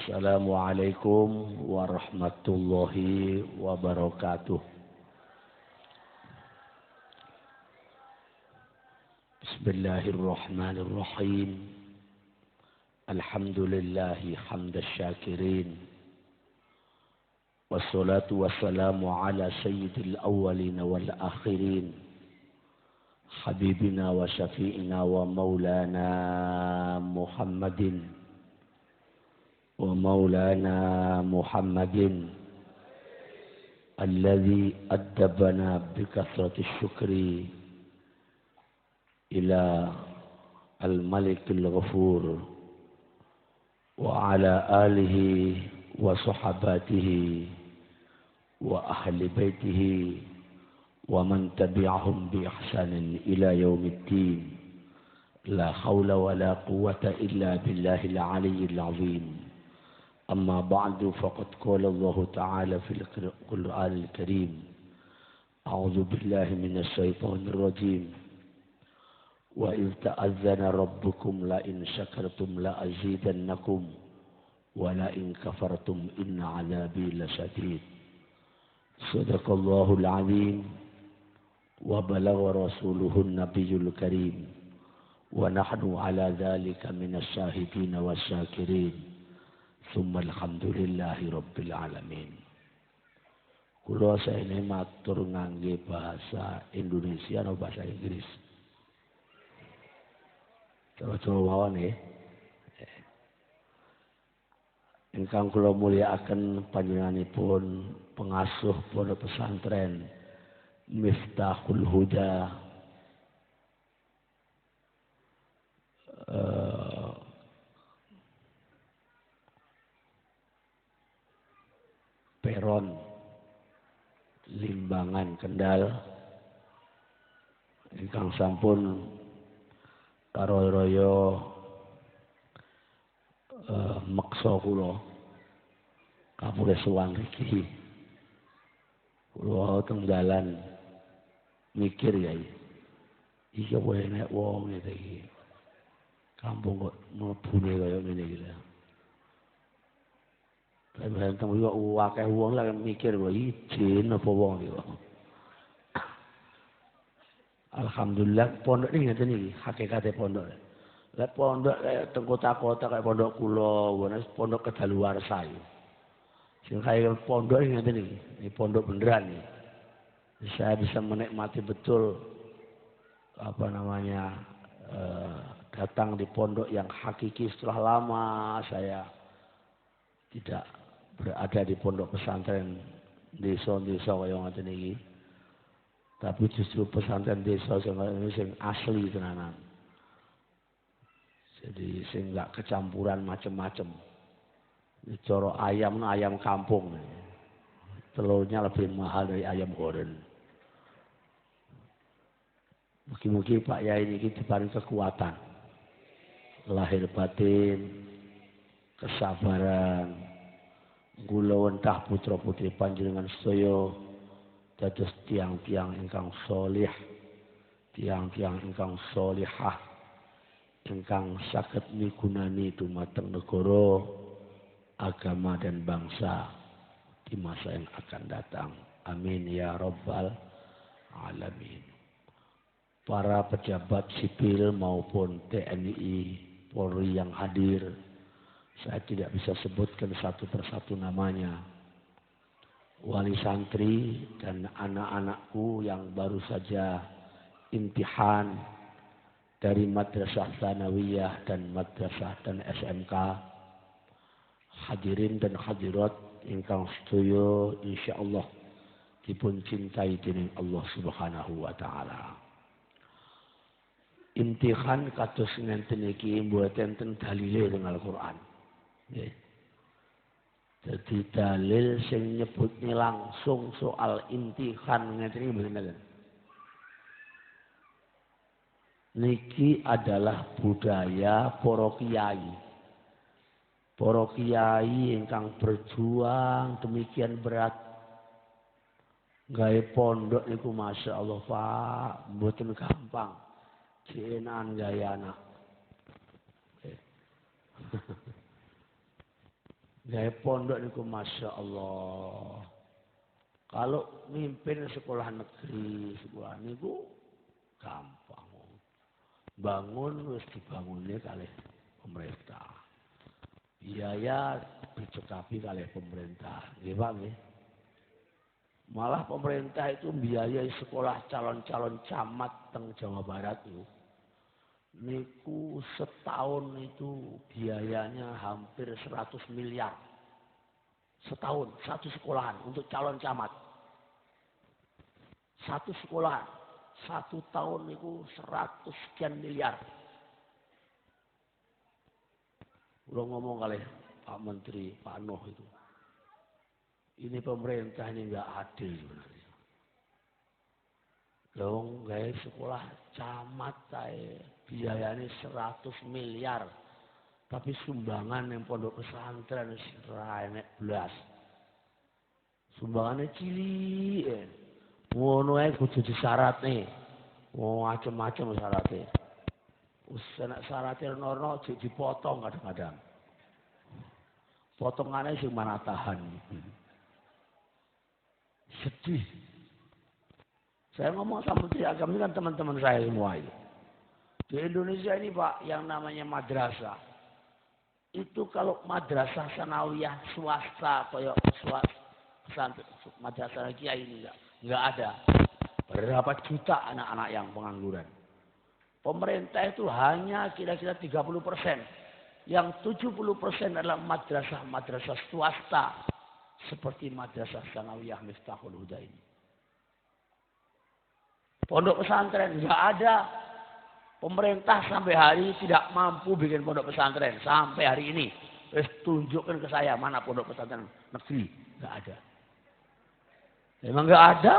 Assalamualaikum warahmatullahi wabarakatuh. Bismillahirrahmanirrahim. Alhamdulillahi hamdas syakirin. Wassalatu wassalamu ala sayyidil awwalin wal akhirin. Habibina wa syafi'ina wa maulana Muhammadin. ومولانا محمد الذي أدبنا بكثرة الشكر إلى الملك الغفور وعلى آله وصحباته وأهل بيته ومن تبعهم بإحسان إلى يوم الدين لا حول ولا قوة إلا بالله العلي العظيم. أما بعد فقد قال الله تعالى في القرآن الكريم أعوذ بالله من الشيطان الرجيم وإذ تأذن ربكم لئن شكرتم لأزيدنكم ولئن كفرتم إن عذابي لشديد. صدق الله العظيم وبلغ رسوله النبي الكريم ونحن على ذلك من الشاهدين والشاكرين. Summa alhamdulillahi rabbil alamin. Kula saene matur ngangge bahasa Indonesia atau bahasa Inggris. Coba mawon nggih. Ingkang kula mulyakaken panjenenganipun pengasuh pondok pesantren Miftahul Huda Peron Limbangan Kendal ingkang sampun karoyo meksa kula kapure suwan iki kula teng dalan mikir ya iki apa enek wong iki kampung kok mlebune kaya ngene iki lho. Benteng yo akeh wong lah mikir kok jin apa wong iki. Alhamdulillah pondok ini ngeten iki, hakikate pondok. Lah pondok kaya teng kota-kota kaya pondok kula, pondok kedaluwarsa iki. Sing kaya pondok ini ngeten iki, ini pondok beneran iki. Saya bisa menikmati betul datang di pondok yang hakiki setelah lama saya tidak berada di pondok pesantren desa-desa kaya ngoten iki. Tapi justru pesantren desa sing asli tenanan. Jadi sing enggak kecampuran macam-macam. Cara ayam kampung. Telurnya lebih mahal dari ayam goreng. Mugi-mugi Pak Yai ini diparing kekuatan. Lahir batin, kesabaran, kula wentah putra-putri panjenengan sedaya dados tiang-tiang ingkang sholih, tiang-tiang ingkang sholihah, ingkang saged migunani dumateng negara, agama dan bangsa di masa yang akan datang. Amin ya rabbal alamin. Para pejabat sipil maupun TNI, Polri yang hadir, saya tidak bisa sebutkan satu persatu namanya. Wali santri dan anak-anakku yang baru saja imtihan dari madrasah tsanawiyah dan madrasah dan SMK. Hadirin dan hadirat ingkang sedaya insyaallah dipun cintai dening Allah Subhanahu wa taala. Imtihan kados ngenten iki mboten enten dalile teng Al-Qur'an. Jadi dalil sing nyebutnya langsung soal imtihan ngeten iki mboten. Niki adalah budaya para kiai. Para kiai ingkang berjuang demikian berat gawe pondok niku masyaallah Pak, mboten gampang. Jenan gawe anak. Gaya pondok niku Masya Allah. Kalau mimpin sekolah negeri, sekolah niku gampang. Bangun wis dibangunnya kali pemerintah. Biaya dicekapi kali pemerintah. Nggih Pak nggih. Malah pemerintah itu biayai sekolah calon-calon camat teng Jawa Barat itu. Niku setahun itu biayanya hampir 100 miliar. Setahun, satu sekolahan untuk calon camat. Satu sekolahan, satu tahun niku 100 sekian miliar. Udah ngomong kali Pak Menteri, Pak Nuh itu. Ini pemerintah ini nggak adil sebenarnya. Dong, guys, sekolah camat saya biayanya 100 miliar. Tapi sumbangan yang pondok pesantren serai belas. Sumbangannya cilik. Ngono ae kudu disyarat nih. Mau macam-macam syaratnya. Usah syaratnya nono dipotong kadang-kadang. Potongannya sing mana tahan. Sedih. Saya ngomong sama Menteri Agama ini kan teman-teman saya semua itu. Di Indonesia ini Pak, yang namanya madrasah. Itu kalau madrasah sanawiyah swasta, kayak swasta, madrasah kiai ini enggak ada. Berapa juta anak-anak yang pengangguran. Pemerintah itu hanya kira-kira 30%. Yang 70% adalah madrasah-madrasah swasta. Seperti madrasah sanawiyah Miftahul Huda ini. Pondok pesantren enggak ada. Pemerintah sampai hari ini tidak mampu bikin pondok pesantren. Sampai hari ini. Terus tunjukkan ke saya mana pondok pesantren negeri. Enggak ada. Memang enggak ada.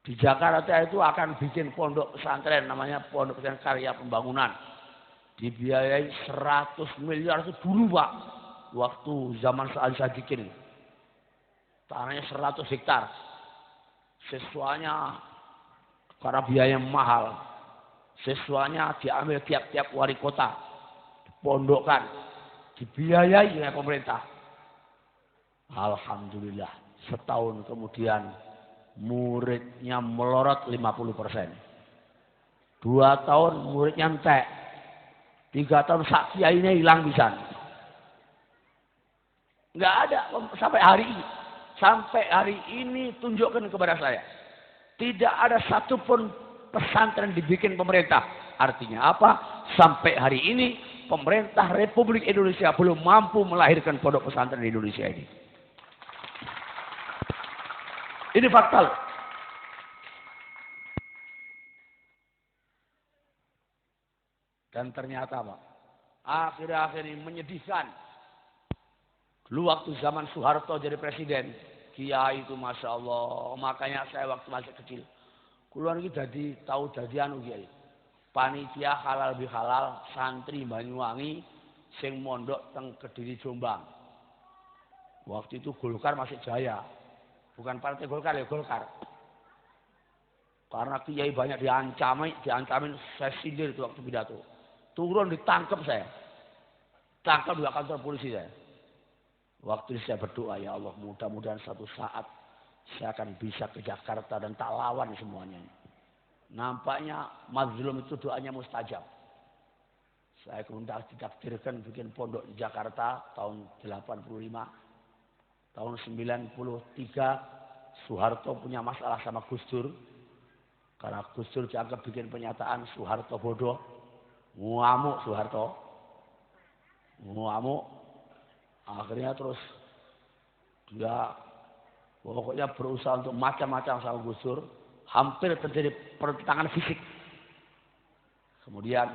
Di Jakarta itu akan bikin pondok pesantren. Namanya pondok pesantren karya pembangunan. Dibiayai 100 miliar itu dulu Pak. Waktu zaman Sa'ad Sadikin. Tanahnya 100 hektar. Siswanya karena biaya mahal. Siswanya diambil tiap-tiap wali kota. Dipondokkan. Dibiayai oleh pemerintah. Alhamdulillah. Setahun kemudian muridnya melorot 50%. 2 tahun muridnya entek. 3 tahun sakyainya hilang pisan. Enggak ada sampai hari ini. Sampai hari ini tunjukkan kepada saya. Tidak ada satupun pesantren dibikin pemerintah. Artinya apa? Sampai hari ini pemerintah Republik Indonesia belum mampu melahirkan pondok pesantren di Indonesia ini. Ini fakta. Dan ternyata Pak, akhir-akhir ini menyedihkan. Dulu waktu zaman Soeharto jadi presiden, kiai itu Masya Allah. Makanya saya waktu masih kecil, kulon ini jadi tahu jadian kiai. Panitia halal bihalal santri Banyuwangi sing mondok teng Kediri Jombang. Waktu itu Golkar masih jaya. Bukan partai Golkar ya Golkar. Karena kiai banyak diancamin saya sindir itu waktu pidato. Turun ditangkap saya. Tangkap di kantor polisi saya. Waktu itu saya berdoa, ya Allah mudah-mudahan suatu saat saya akan bisa ke Jakarta dan tak lawan semuanya. Nampaknya mazlum itu doanya mustajab. Saya kemudian ditakdirkan bikin pondok di Jakarta tahun 85. Tahun 93 Soeharto punya masalah sama Gus Dur. Karena Gus Dur dianggap bikin pernyataan Soeharto bodoh. Ngamuk Soeharto. Ngamuk. Akhirnya terus dia pokoknya berusaha untuk macam-macam sama Gus Dur. Hampir terjadi pertentangan fisik. Kemudian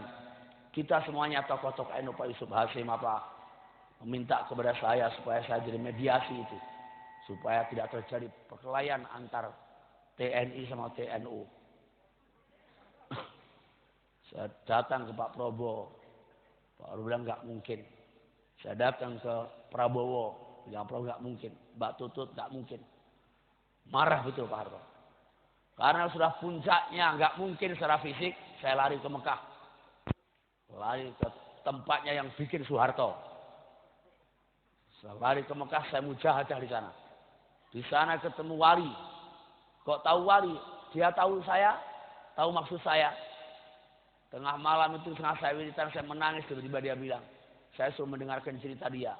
kita semuanya tokoh-tokoh NU Pak Yusuf Hasim meminta kepada saya supaya saya jadi mediasi itu. Supaya tidak terjadi perkelahian antar TNI sama TNU. Saya datang ke Pak Prabowo. Pak Prabowo bilang nggak mungkin. Saya datang ke Prabowo, bilang Prabowo nggak mungkin, Mbak Tutut nggak mungkin. Marah betul Pak Harto. Karena sudah puncaknya nggak mungkin secara fisik, saya lari ke Mekah, lari ke tempatnya yang bikin Soeharto. Safari ke Mekah saya mujahadah di sana. Di sana ketemu wali. Kok tahu wali? Dia tahu saya, tahu maksud saya. Tengah malam itu tengah saya wiritan, saya menangis tiba-tiba dia bilang, saya suruh mendengarkan cerita dia.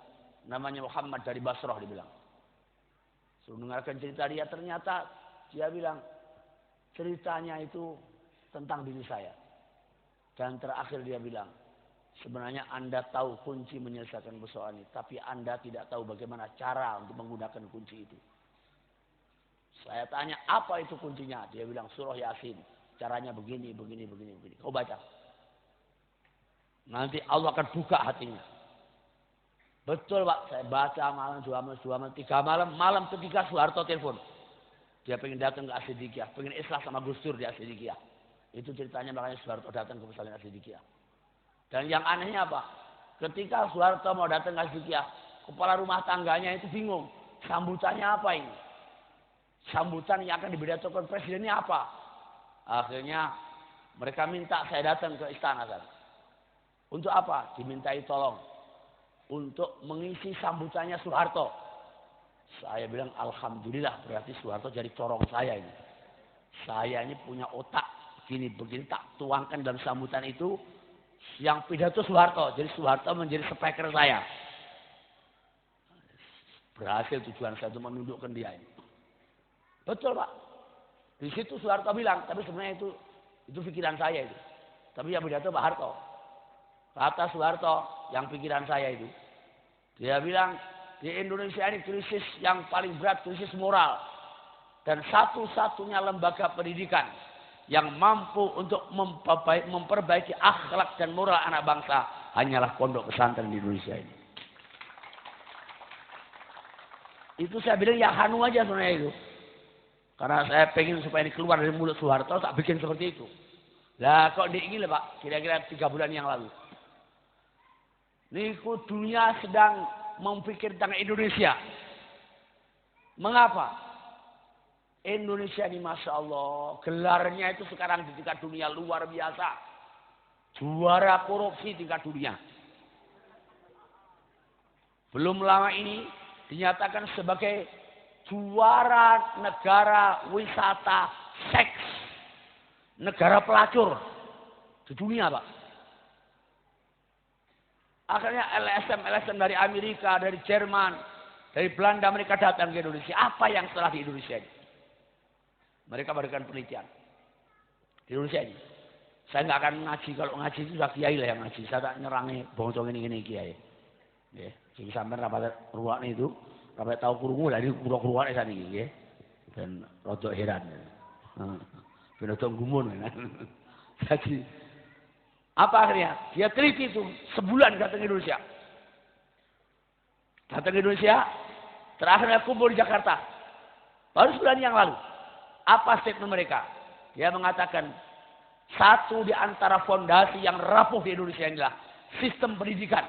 Namanya Muhammad dari Basrah dia bilang. Suruh mendengarkan cerita dia, ternyata dia bilang ceritanya itu tentang diri saya. Dan terakhir dia bilang, sebenarnya Anda tahu kunci menyelesaikan persoalan ini, tapi Anda tidak tahu bagaimana cara untuk menggunakan kunci itu. Saya tanya, apa itu kuncinya? Dia bilang, surah Yasin. Caranya begini. Kau baca. Nanti Allah akan buka hatinya. Betul Pak, saya baca malam, 2 malam, 3 malam. Malam ketiga Soeharto telepon. Dia pengen datang ke Asidikiyah. Pengen islah sama Gus Dur di Asidikiyah. Itu ceritanya makanya Soeharto datang ke pesantren Asidikiyah. Dan yang anehnya apa? Ketika Soeharto mau datang ke Asidikiyah, kepala rumah tangganya itu bingung. Sambutannya apa ini? Sambutan yang akan dibidatokan presiden ini apa? Akhirnya mereka minta saya datang ke istana sana. Untuk apa? Dimintai tolong. Untuk mengisi sambutannya Soeharto. Saya bilang alhamdulillah, berarti Soeharto jadi corong saya ini. Saya ini punya otak begini tak tuangkan dalam sambutan itu yang pidato Soeharto. Jadi Soeharto menjadi speaker saya. Berhasil tujuan saya untuk menundukkan dia ini. Betul Pak. Di situ Soeharto bilang, tapi sebenarnya itu pikiran saya itu. Tapi yang pidato Pak Harto. Kata Soeharto yang pikiran saya itu. Dia bilang di Indonesia ini krisis yang paling berat, krisis moral. Dan satu-satunya lembaga pendidikan yang mampu untuk memperbaiki akhlak dan moral anak bangsa hanyalah pondok pesantren di Indonesia ini. Itu saya bilang ya hanu aja sebenarnya itu. Karena saya pengen supaya ini keluar dari mulut Soeharto, tak bikin seperti itu. Lah kok diingin lah Pak, kira-kira 3 bulan yang lalu. Niku dunia sedang memikir tentang Indonesia. Mengapa? Indonesia ini Masya Allah, gelarnya itu sekarang di tingkat dunia luar biasa. Juara korupsi tingkat dunia. Belum lama ini dinyatakan sebagai juara negara wisata seks. Negara pelacur di dunia Pak. Akhirnya LSM dari Amerika, dari Jerman, dari Belanda mereka datang ke Indonesia. Apa yang salah di Indonesia ini? Mereka berikan penelitian. Di Indonesia ini. Saya nggak akan ngaji. Kalau ngaji itu sudah kiai lah yang ngaji. Saya tak nyerangi bongcong ini kiai. Ya. Jadi sampai rapat ruang itu. Rapat tahu kurungu lah. Ini kurang-kurungan di sana. Ya. Dan rodok heran. Rodok gumun. Jadi. Apa akhirnya? Dia teliti itu. Sebulan datang ke Indonesia. Datang ke Indonesia. Terakhirnya kumpul di Jakarta. Baru sebulan yang lalu. Apa statement mereka? Dia mengatakan, satu di antara fondasi yang rapuh di Indonesia inilah sistem pendidikan.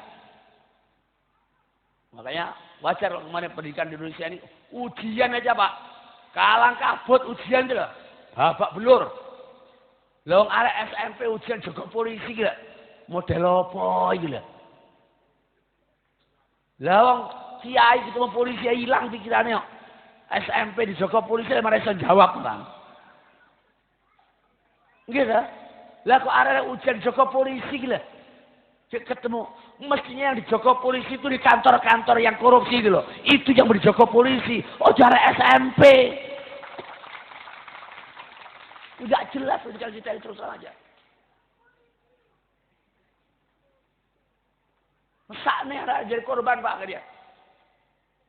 Makanya wajar kemarin pendidikan di Indonesia ini ujian aja Pak. Kalang kabut ujian itu lah. Babak belur. Long arek SMP ujian jaga polisi gila. Model apa gila. Lawang kiai ketemu polisi hilang pikirannya. SMP di Joko polisi malah bisa jawab kan. Gitu. Lah kok arek ujian Joko polisi gila. Ketemu mestinya yang di Joko polisi itu di kantor-kantor yang korupsi gitu loh. Itu yang di Joko polisi. Oh jarak SMP. Enggak jelas pendidikan kita terus aja. Mesaknya jadi korban Pak ke dia.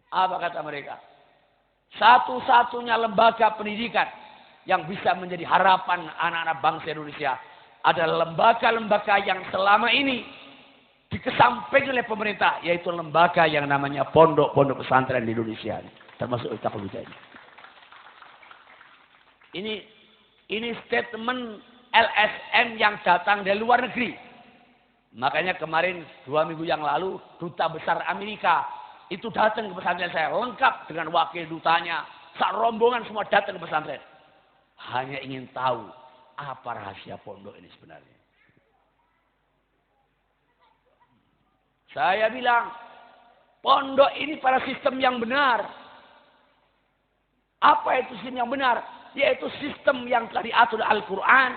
Apa kata mereka? Satu-satunya lembaga pendidikan yang bisa menjadi harapan anak-anak bangsa Indonesia adalah lembaga-lembaga yang selama ini dikesampingkan oleh pemerintah, yaitu lembaga yang namanya pondok-pondok pesantren di Indonesia, termasuk Iftahul Hidayah. Ini statement LSM yang datang dari luar negeri. Makanya kemarin 2 minggu yang lalu duta besar Amerika itu datang ke pesantren saya lengkap dengan wakil dutanya, sak rombongan semua datang ke pesantren. Hanya ingin tahu apa rahasia pondok ini sebenarnya. Saya bilang, pondok ini pada sistem yang benar. Apa itu sistem yang benar? Yaitu sistem yang telah diatur Al-Quran.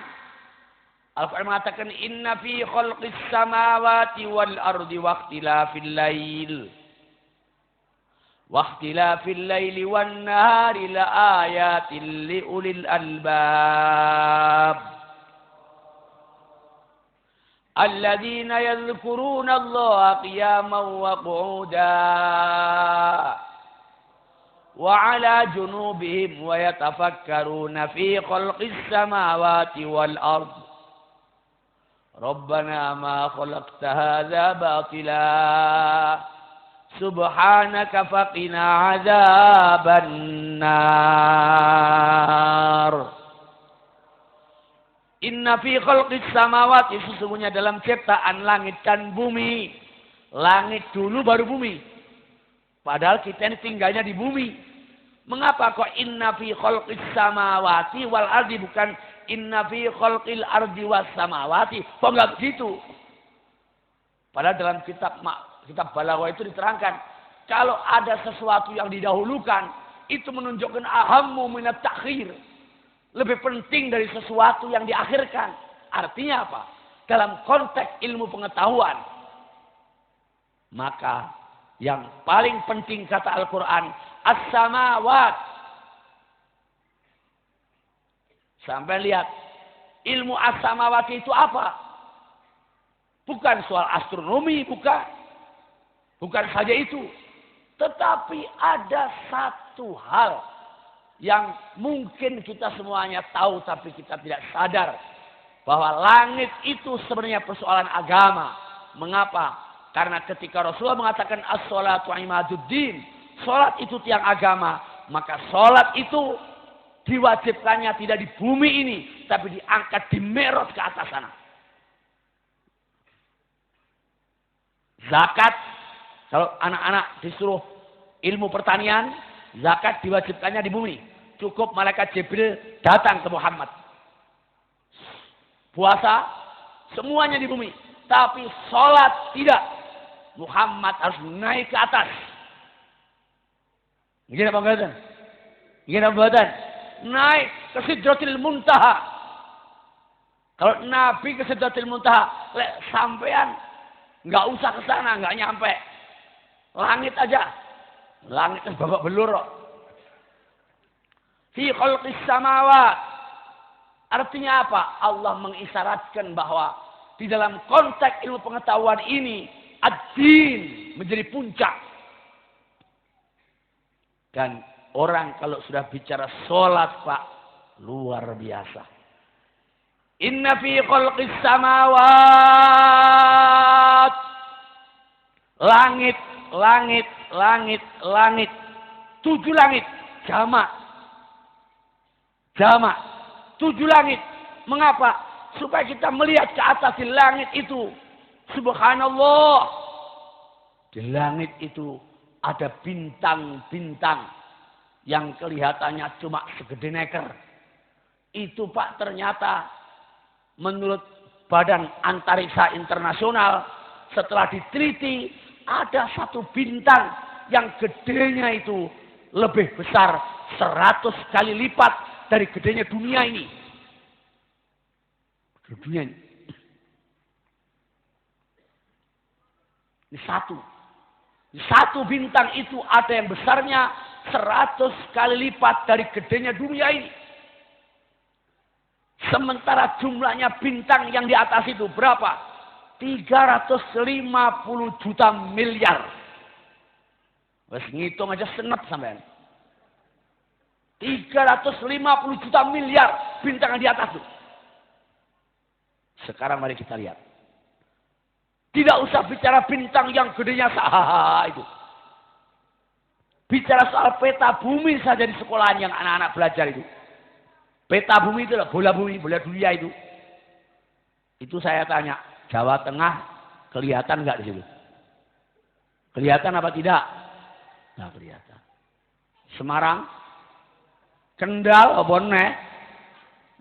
Al-Quran mengatakan, Inna fi khalqis samawati wal ardi waqtilafil lail. Waqtilafil laili wan nahari la ayatin liulil albab. الذين يذكرون الله قياما وقعودا وعلى جنوبهم ويتفكرون في خلق السماوات والأرض ربنا ما خلقت هذا باطلا سبحانك فقنا عذاب النار. Inna fi khalqis samawati, sesungguhnya dalam ciptaan langit dan bumi. Langit dulu baru bumi. Padahal kita ini tinggalnya di bumi. Mengapa kok inna fi khalqis samawati wal ardi, bukan inna fi khalqil ardi was samawati? Kok enggak begitu? Padahal dalam kitab Balaghah itu diterangkan, kalau ada sesuatu yang didahulukan, itu menunjukkan ahammu minat takhir. Lebih penting dari sesuatu yang diakhirkan. Artinya apa? Dalam konteks ilmu pengetahuan. Maka yang paling penting kata Al-Quran, as-samawat. Sampai lihat, ilmu as-samawati itu apa? Bukan soal astronomi, bukan. Bukan saja itu. Tetapi ada satu hal yang mungkin kita semuanya tahu tapi kita tidak sadar. Bahwa langit itu sebenarnya persoalan agama. Mengapa? Karena ketika Rasulullah mengatakan as-sholatu imaduddin, sholat itu tiang agama, maka sholat itu diwajibkannya tidak di bumi ini, tapi diangkat di Mi'raj ke atas sana. Zakat, kalau anak-anak disuruh ilmu pertanian, zakat diwajibkannya di bumi. Cukup malaikat Jibril datang ke Muhammad. Puasa, semuanya di bumi. Tapi sholat tidak. Muhammad harus naik ke atas. Gini apa enggak? Gini apa enggak? Naik ke Sidratil Muntaha. Kalau Nabi ke Sidratil Muntaha, sampean nggak usah ke sana, nggak nyampe. Langit aja. Langit kan babak belur. Fi khalqis samawat. Artinya apa? Allah mengisyaratkan bahwa di dalam konteks ilmu pengetahuan ini, ad-din menjadi puncak. Dan orang kalau sudah bicara sholat, Pak, luar biasa. Inna fi khalqis samawat. Langit, langit, langit, langit. 7 langit. Jamak. Jamak. 7 langit. Mengapa? Supaya kita melihat ke atas di langit itu. Subhanallah. Di langit itu ada bintang-bintang yang kelihatannya cuma segede neker. Itu Pak ternyata menurut Badan Antariksa Internasional setelah diteliti ada satu bintang yang gedenya itu lebih besar 100 kali lipat dari gedenya dunia ini. Dunia ini. Ini satu. Ini satu bintang itu ada yang besarnya 100 kali lipat dari gedenya dunia ini. Sementara jumlahnya bintang yang di atas itu berapa? 350 juta miliar. Wes ngitung aja senep sampean. 350 juta miliar bintang yang di atas itu. Sekarang mari kita lihat. Tidak usah bicara bintang yang gedenya itu. Bicara soal peta bumi saja di sekolahan yang anak-anak belajar itu. Peta bumi itu adalah bola bumi, bola dunia itu. Itu saya tanya, Jawa Tengah kelihatan nggak di situ? Kelihatan apa tidak? Nggak kelihatan. Semarang, Kendal, apa nek?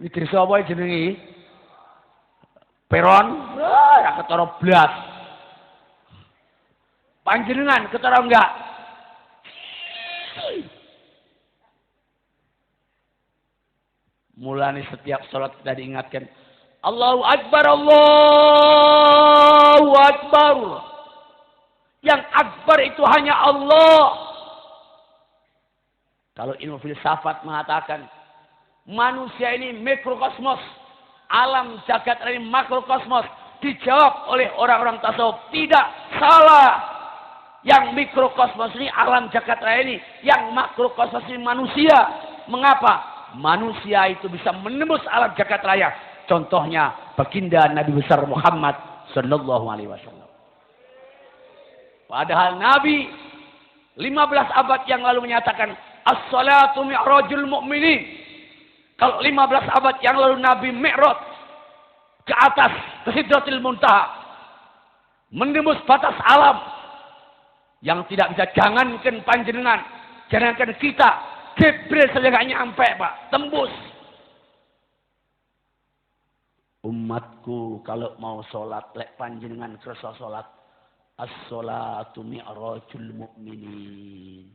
Ini desa apa jenengi? Peron, ya ketara blas. Panjenengan ketara enggak? Mulane setiap sholat kita diingatkan, Allahu Akbar, Allahu Akbar. Yang akbar itu hanya Allah. Kalau ilmu filsafat mengatakan, manusia ini mikrokosmos, alam jagat ini makrokosmos. Dijawab oleh orang-orang tasawuf, tidak, salah. Yang mikrokosmos ini alam jagat raya ini, yang makrokosmos ini manusia. Mengapa? Manusia itu bisa menembus alam jagat raya. Contohnya baginda Nabi besar Muhammad sallallahu alaihi wasallam. Padahal Nabi 15 abad yang lalu menyatakan as-salatu mi'rajul mu'minin. Kalau 15 abad yang lalu Nabi mi'raj ke atas ke Sidratil Muntaha, menembus batas alam yang tidak bisa, jangankan panjenengan, jangankan kita, Jibril saja nggak nyampe, Pak, tembus. Umatku kalau mau sholat, lek panjenengan kersa sholat, as-sholatu mi'rajul mu'minin.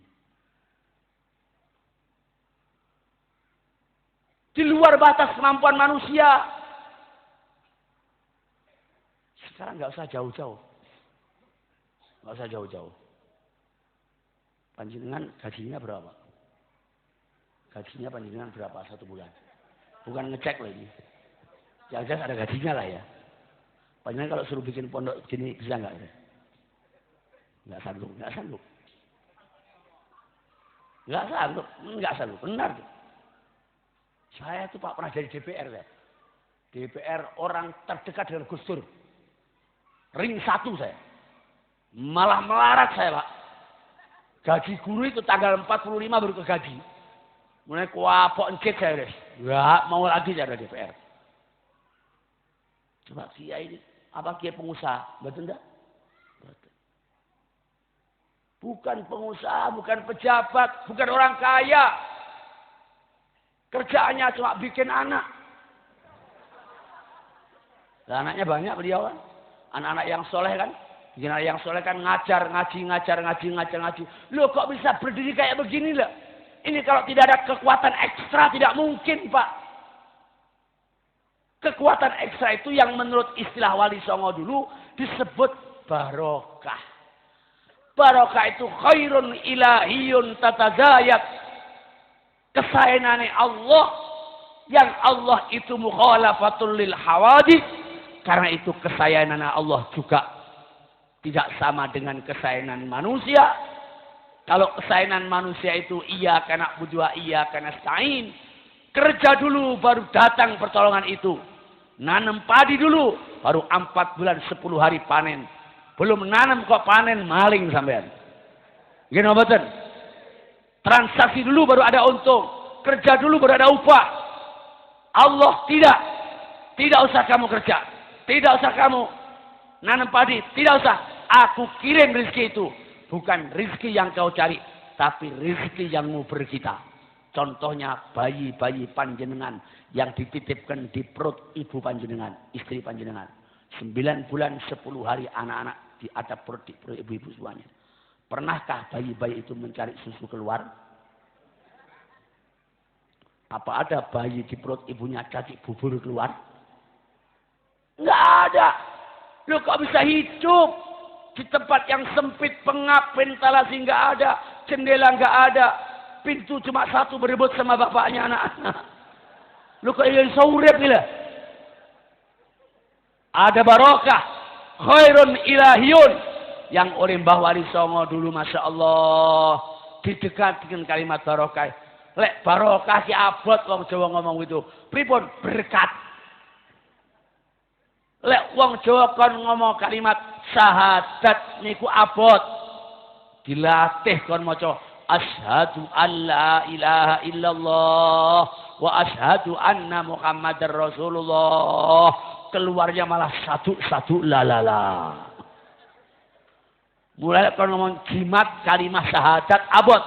Di luar batas kemampuan manusia. Sekarang nggak usah jauh-jauh. Nggak usah jauh-jauh. Panjenengan gajinya berapa? Gajinya panjenengan berapa satu bulan? Bukan ngecek loh ini. Jangan-jangan ada gajinya lah ya. Panjenengan kalau suruh bikin pondok gini bisa nggak? Nggak sanggup, nggak sanggup. Nggak sanggup, nggak sanggup. Benar tuh. Saya tuh Pak pernah jadi DPR ya. DPR orang terdekat dengan Gus Dur. Ring 1 saya. Malah melarat saya, Pak. Gaji guru itu tanggal 45 baru ke gaji. Mulai kuapok encit saya, Des. Enggak mau lagi jadi DPR. Coba kiai ini, apa kiai pengusaha? Betul enggak? Betul. Bukan pengusaha, bukan pejabat, bukan orang kaya. Kerjaannya cuma bikin anak. Nah, anaknya banyak beliau kan. Anak-anak yang soleh kan. Bikin anak yang soleh kan ngajar, ngaji. Loh kok bisa berdiri kayak begini loh. Ini kalau tidak ada kekuatan ekstra tidak mungkin, Pak. Kekuatan ekstra itu yang menurut istilah Wali Songo dulu disebut barokah. Barokah itu khairun ilahiyun tatazayat. Kesayangannya Allah yang Allah itu mukhalafatul lil hawadith. Karena itu kesayangan Allah juga tidak sama dengan kesayangan manusia. Kalau kesayangan manusia itu iya karena budua iya karena stain. Kerja dulu baru datang pertolongan itu. Nanam padi dulu baru 4 bulan 10 hari panen. Belum nanam kok panen maling sampean. Gini betul. Transaksi dulu baru ada untung. Kerja dulu baru ada upah. Allah tidak. Tidak usah kamu kerja. Tidak usah kamu nanam padi. Tidak usah. Aku kirim rezeki itu. Bukan rezeki yang kau cari. Tapi rezeki yang mau berkita. Contohnya bayi-bayi panjenengan. Yang dititipkan di perut ibu panjenengan. Istri panjenengan. 9 bulan 10 hari anak-anak di ada perut di perut ibu-ibu semuanya. Pernahkah bayi-bayi itu mencari susu keluar? Apa ada bayi di perut ibunya cacik bubur keluar? Enggak ada. Lu kok bisa hidup di tempat yang sempit, pengap, ventilasi enggak ada, jendela enggak ada, pintu cuma satu berebut sama bapaknya anak-anak. Lu kok ingin saurep gila? Ada barokah, khairun ilahiyun. Yang oleh Mbah Wali Songo dulu Masya Allah didekat dengan kalimat barokah. Lek barokah ki abot wong Jawa ngomong itu. Pripun berkat. Lek wong Jawa kon ngomong kalimat syahadat niku abot. Dilatih kon maca asyhadu alla ilaha illallah wa asyhadu anna Muhammadar Rasulullah. Keluarnya malah satu-satu lalala. Mulai kalau ngomong jimat kalimat syahadat abot.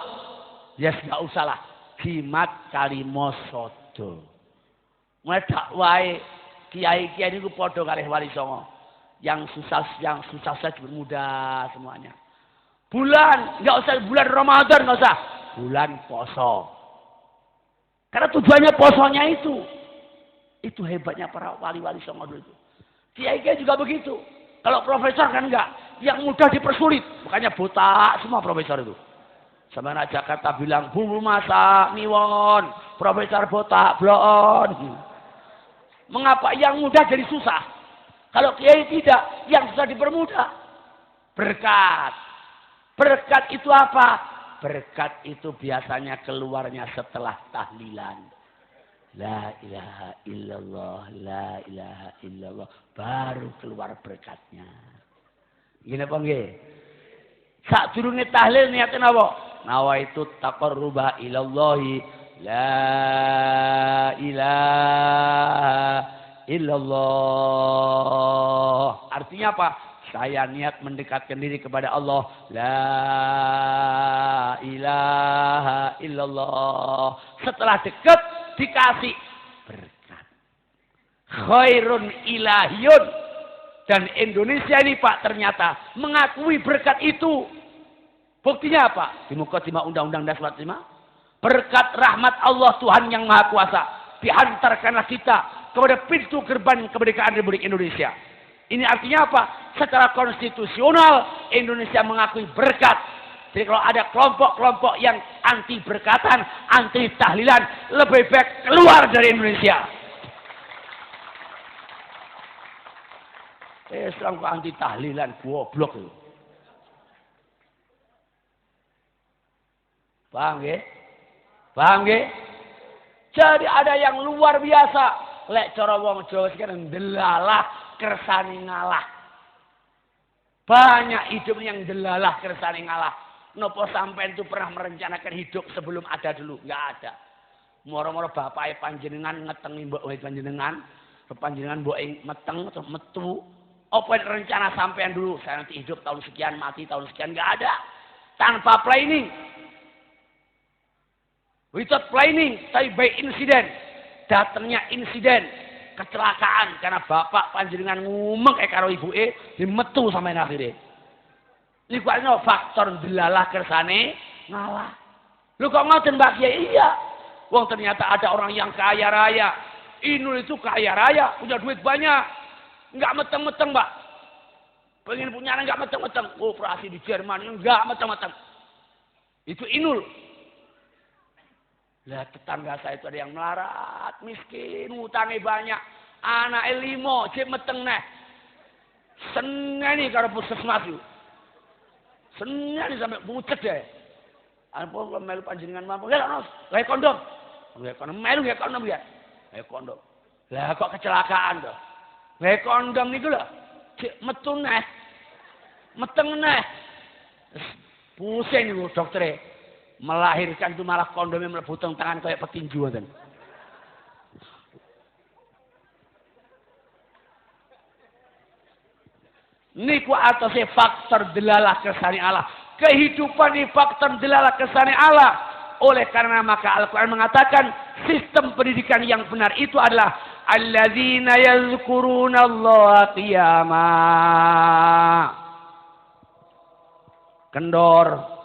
Ya yes, nggak usah lah. Jimat kalimat sodo. Mulai dakwai kiai-kiai ini podo kalih Wali Songo. Yang susah saja mudah semuanya. Bulan, nggak usah bulan Ramadan, nggak usah. Bulan poso. Karena tujuannya posonya itu. Itu hebatnya para wali-wali songo dulu itu. Kiai juga begitu. Kalau profesor kan enggak. Yang mudah dipersulit. Makanya botak semua profesor itu. Sama anak Jakarta bilang, bumbu masak, miwon. Profesor botak, blon. Mengapa yang mudah jadi susah? Kalau kiai tidak, yang susah dipermudah. Berkat. Berkat itu apa? Berkat itu biasanya keluarnya setelah tahlilan. La ilaha illallah, la ilaha illallah. Baru keluar berkatnya. Gini apa nggih? Sak durunge tahlil niate napa? Nawaitu taqarruba ilallahi la ilaha illallah. Artinya apa? Saya niat mendekatkan diri kepada Allah. La ilaha illallah. Setelah dekat dikasih berkat. Khairun ilahiyun. Dan Indonesia ini Pak ternyata mengakui berkat itu. Buktinya apa? Di Mukadimah Undang-Undang Dasar 45. Berkat rahmat Allah Tuhan yang Maha Kuasa. Dihantarkanlah kita kepada pintu gerbang kemerdekaan Republik Indonesia. Ini artinya apa? Secara konstitusional Indonesia mengakui berkat. Jadi kalau ada kelompok-kelompok yang anti berkatan, anti tahlilan, lebih baik keluar dari Indonesia. Islam kok anti tahlilan, goblok itu. Paham nggih? Paham nggih? Jadi ada yang luar biasa. Lek cara wong Jawa sekarang delalah kersane ngalah. Banyak hidup yang delalah kersane ngalah. Nopo sampean itu pernah merencanakan hidup sebelum ada dulu? Enggak ada. Moro-moro bapake panjenengan ngetengi mbok panjenengan, panjenengan mbok meteng atau metu. Apa rencana sampean dulu? Saya nanti hidup tahun sekian, mati tahun sekian, enggak ada. Tanpa planning. Without planning, tapi by insiden. Datangnya insiden, kecelakaan karena bapak panjenengan ngumeng karo ibuke dimetu sampai akhirnya. Ini kuatnya faktor delalah kersane ngalah. Lu kok ngoten Mbak Kiai? Iya. Wong ternyata ada orang yang kaya raya. Inul itu kaya raya, punya duit banyak. Enggak meteng-meteng, Mbak. Pengen punya anak enggak meteng-meteng. Operasi di Jerman enggak meteng-meteng. Itu Inul. Lah tetangga saya itu ada yang melarat, miskin, utangnya banyak. Anaknya 5, cek meteng neh. Seneng nih karo puskesmas itu. Seneng nih sampai bucet deh. Apa melu panjenengan mampu? Ya nos, kayak kondom. Kayak kondom, melu kayak kondom ya. Kayak kondom. Lah kok kecelakaan toh? Kayak kondom niku lho. Cek metu neh. Meteng neh. Pusing niku doktere. Melahirkan itu malah kondomnya mlebu tangan kayak petinju ngoten. Niku atase faktor delalah kersane Allah. Kehidupan ini faktor delalah kersane Allah. Oleh karena maka Al-Quran mengatakan sistem pendidikan yang benar itu adalah alladzina yazkuruna Allah qiyama. Kendor.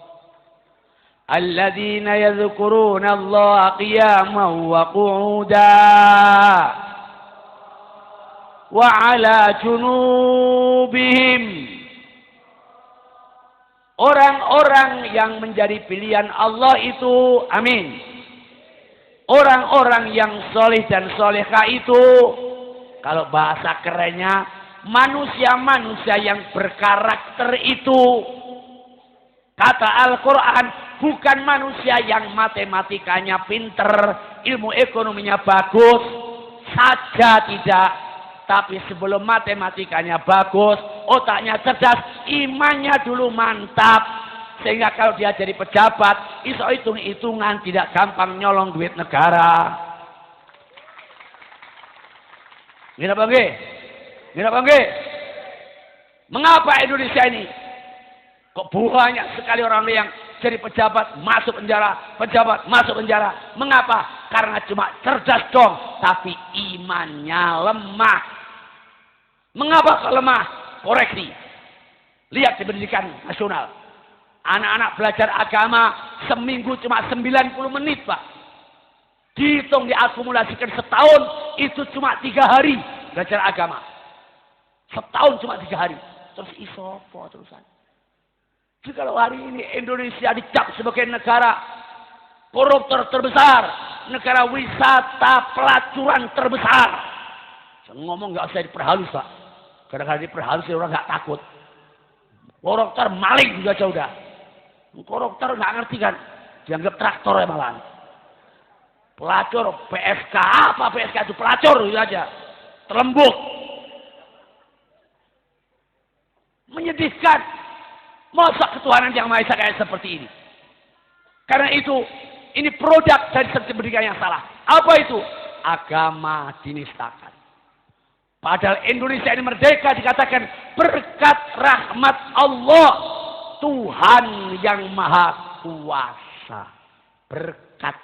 Alladzina yadhkuruna Allah qiyaman wa qu'uda wa 'ala junubihim. Orang-orang yang menjadi pilihan Allah itu, amin. Orang-orang yang soleh dan solehah itu, kalau bahasa kerennya, manusia-manusia yang berkarakter itu. Kata Al-Quran, bukan manusia yang matematikanya pinter, ilmu ekonominya bagus, saja tidak. Tapi sebelum matematikanya bagus, otaknya cerdas, imannya dulu mantap. Sehingga kalau dia jadi pejabat, iso hitung-hitungan, tidak gampang nyolong duit negara. Gila bangge? Gila bangge? Mengapa Indonesia ini? Kok banyak sekali orang yang jadi pejabat masuk penjara, pejabat masuk penjara. Mengapa? Karena cuma cerdas dong, tapi imannya lemah. Mengapa kok lemah? Koreksi. Lihat di pendidikan nasional. Anak-anak belajar agama seminggu cuma 90 menit, Pak. Dihitung diakumulasikan setahun, itu cuma 3 hari belajar agama. Setahun cuma 3 hari. Terus isopo terusan. Jadi kalau hari ini Indonesia dicap sebagai negara koruptor terbesar, negara wisata pelacuran terbesar. Saya ngomong nggak usah diperhalus, Pak. Kadang-kadang diperhalus orang nggak takut. Koruptor maling juga sudah. Koruptor nggak ngerti kan, dianggap traktor ya malahan. Pelacur, PSK, apa PSK itu pelacur itu aja, terlembuk. Menyedihkan. Masa ketuhanan yang Maha Esa kayak seperti ini? Karena itu, ini produk dari sistem pendidikan yang salah. Apa itu? Agama dinistakan. Padahal Indonesia ini merdeka dikatakan berkat rahmat Allah, Tuhan yang Maha Kuasa. Berkat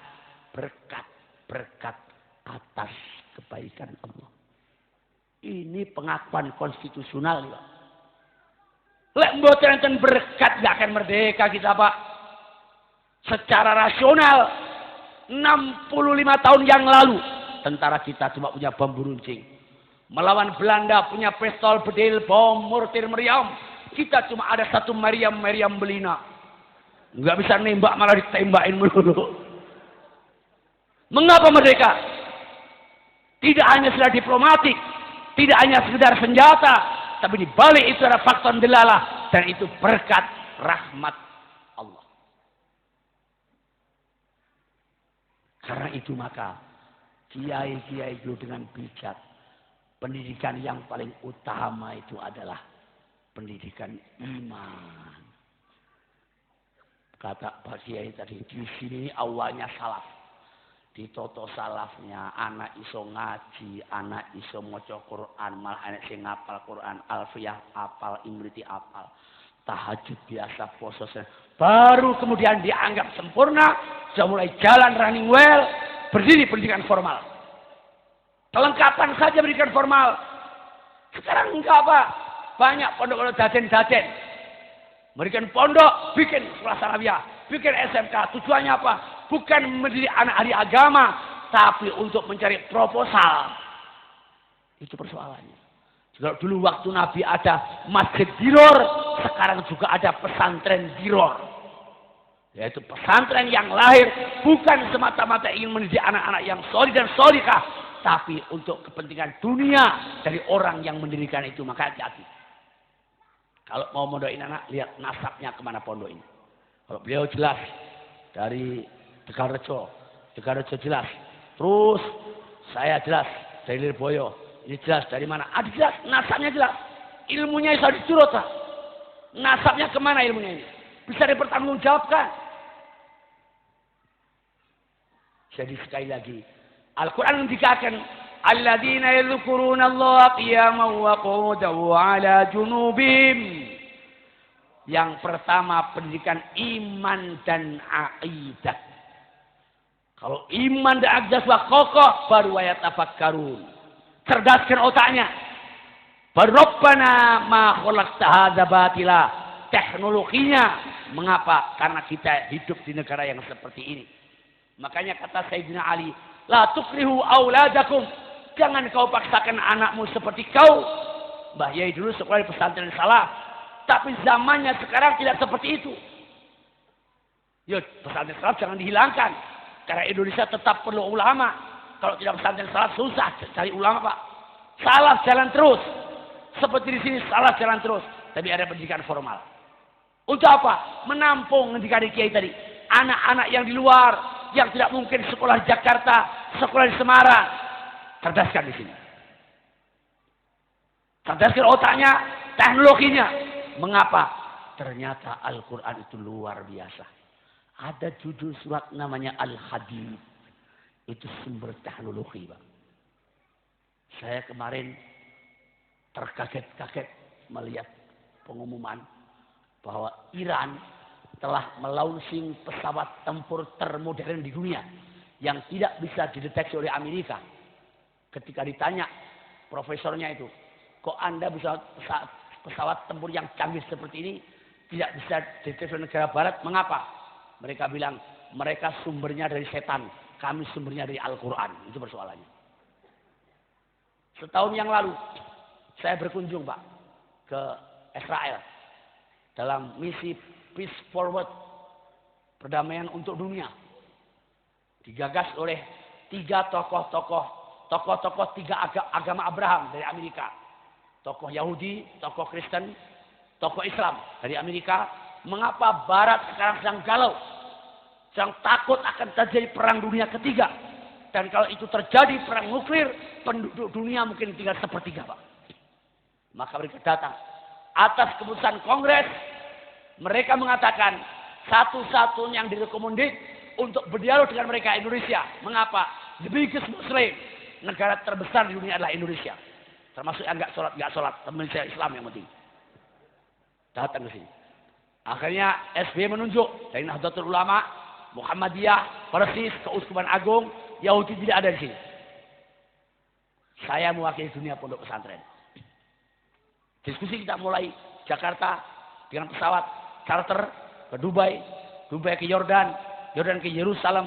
atas kebaikan Allah. Ini pengakuan konstitusional, Pak. Lek mboten enten berkat gak akan merdeka kita, Pak. Secara rasional 65 tahun yang lalu tentara kita cuma punya bom runcing. Melawan Belanda punya pistol, bedil, bom, mortir, meriam. Kita cuma ada satu meriam belina. Nggak bisa nembak malah ditembakin melulu. Mengapa merdeka? Tidak hanya sekedar diplomatik, tidak hanya sekedar senjata, tapi di balik itu ada faktor delalah, dan itu berkat rahmat Allah. Karena itu maka kiai-kiai dulu dengan bijak, pendidikan yang paling utama itu adalah pendidikan iman. Kata Pak Kiai tadi, di sini awalnya salaf. Ditoto salafnya, anak iso ngaji, anak iso maca Quran, malah anak sing ngapal Quran, alfiyah apal, imriti apal, tahajud biasa, poso. Baru kemudian dianggap sempurna, sudah mulai jalan running well, berdiri pendidikan formal. Kelengkapan saja pendidikan formal. Sekarang enggak, Pak. Banyak pondok-pondok daden-daden. Memberikan pondok, bikin sekolah sanawiyah, bikin SMK. Tujuannya apa? Bukan mendidik anak ahli agama, tapi untuk mencari proposal. Itu persoalannya. Kalau dulu waktu Nabi ada masjid diror, sekarang juga ada pesantren diror. Yaitu pesantren yang lahir bukan semata-mata ingin mendidik anak-anak yang solid dan solihah, tapi untuk kepentingan dunia dari orang yang mendirikan itu. Maka hati-hati. Kalau mau mondokin anak, lihat nasabnya kemana pondok ini. Kalau beliau jelas dari Tegalrejo jelas. Terus saya jelas dari Lirboyo. Ini jelas dari mana? Ada jelas, nasabnya jelas. Ilmunya bisa dicurut, Pak. Nasabnya kemana ilmunya ini? Bisa dipertanggungjawabkan. Jadi sekali lagi, Al-Quran mendikatakan, alladzina yadhkuruna Allah qiyaman wa qu'udan wa 'ala junubihim. Yang pertama pendidikan iman dan akidah. Kalau iman dan akidah sudah kokoh, baru yatafakkarun. Cerdaskan otaknya. Baru Rabbana ma khalaqta hadza batila. Teknologinya. Mengapa? Karena kita hidup di negara yang seperti ini. Makanya kata Sayyidina Ali, la tukrihu auladakum. Jangan kau paksakan anakmu seperti kau. Mbah Yai dulu sekolah di pesantren salah. Tapi zamannya sekarang tidak seperti itu. Ya, pesantren salaf jangan dihilangkan. Karena Indonesia tetap perlu ulama. Kalau tidak pesantren salaf susah cari ulama, Pak. Salaf jalan terus. Seperti di sini salaf jalan terus. Tapi ada pendidikan formal. Untuk apa? Menampung pendidikan kiai tadi. Anak-anak yang di luar, yang tidak mungkin sekolah di Jakarta, sekolah di Semarang. Cerdaskan di sini. Cerdaskan otaknya, teknologinya. Mengapa? Ternyata Al-Quran itu luar biasa. Ada judul surat namanya Al-Hadid. Itu sumber teknologi, Pak. Saya kemarin terkaget-kaget melihat pengumuman bahwa Iran telah melaunching pesawat tempur termodern di dunia yang tidak bisa dideteksi oleh Amerika. Ketika ditanya profesornya itu, kok Anda bisa pesawat tempur yang canggih seperti ini tidak bisa diterima negara barat. Mengapa? Mereka bilang mereka sumbernya dari setan, kami sumbernya dari Al-Quran. Itu persoalannya. Setahun yang lalu saya berkunjung Pak ke Israel dalam misi Peace Forward, perdamaian untuk dunia, digagas oleh tiga tokoh agama Abraham dari Amerika, tokoh Yahudi, tokoh Kristen, tokoh Islam dari Amerika. Mengapa Barat sekarang sedang galau, sedang takut akan terjadi perang dunia ketiga, dan kalau itu terjadi perang nuklir, penduduk dunia mungkin tinggal sepertiga Pak. Maka mereka datang atas keputusan Kongres. Mereka mengatakan satu-satunya yang direkomendasi untuk berdialog dengan mereka Indonesia. Mengapa? The biggest Muslim, negara terbesar di dunia adalah Indonesia. Termasuk yang nggak sholat, Indonesia Islam yang penting. Datang ke sini. Akhirnya SBY menunjuk dari Nahdlatul Ulama, Muhammadiyah, Persis, Keuskupan Agung, Yahudi tidak ada di sini. Saya mewakili dunia pondok pesantren. Diskusi kita mulai Jakarta dengan pesawat charter ke Dubai, Dubai ke Yordan, Yordan ke Yerusalem,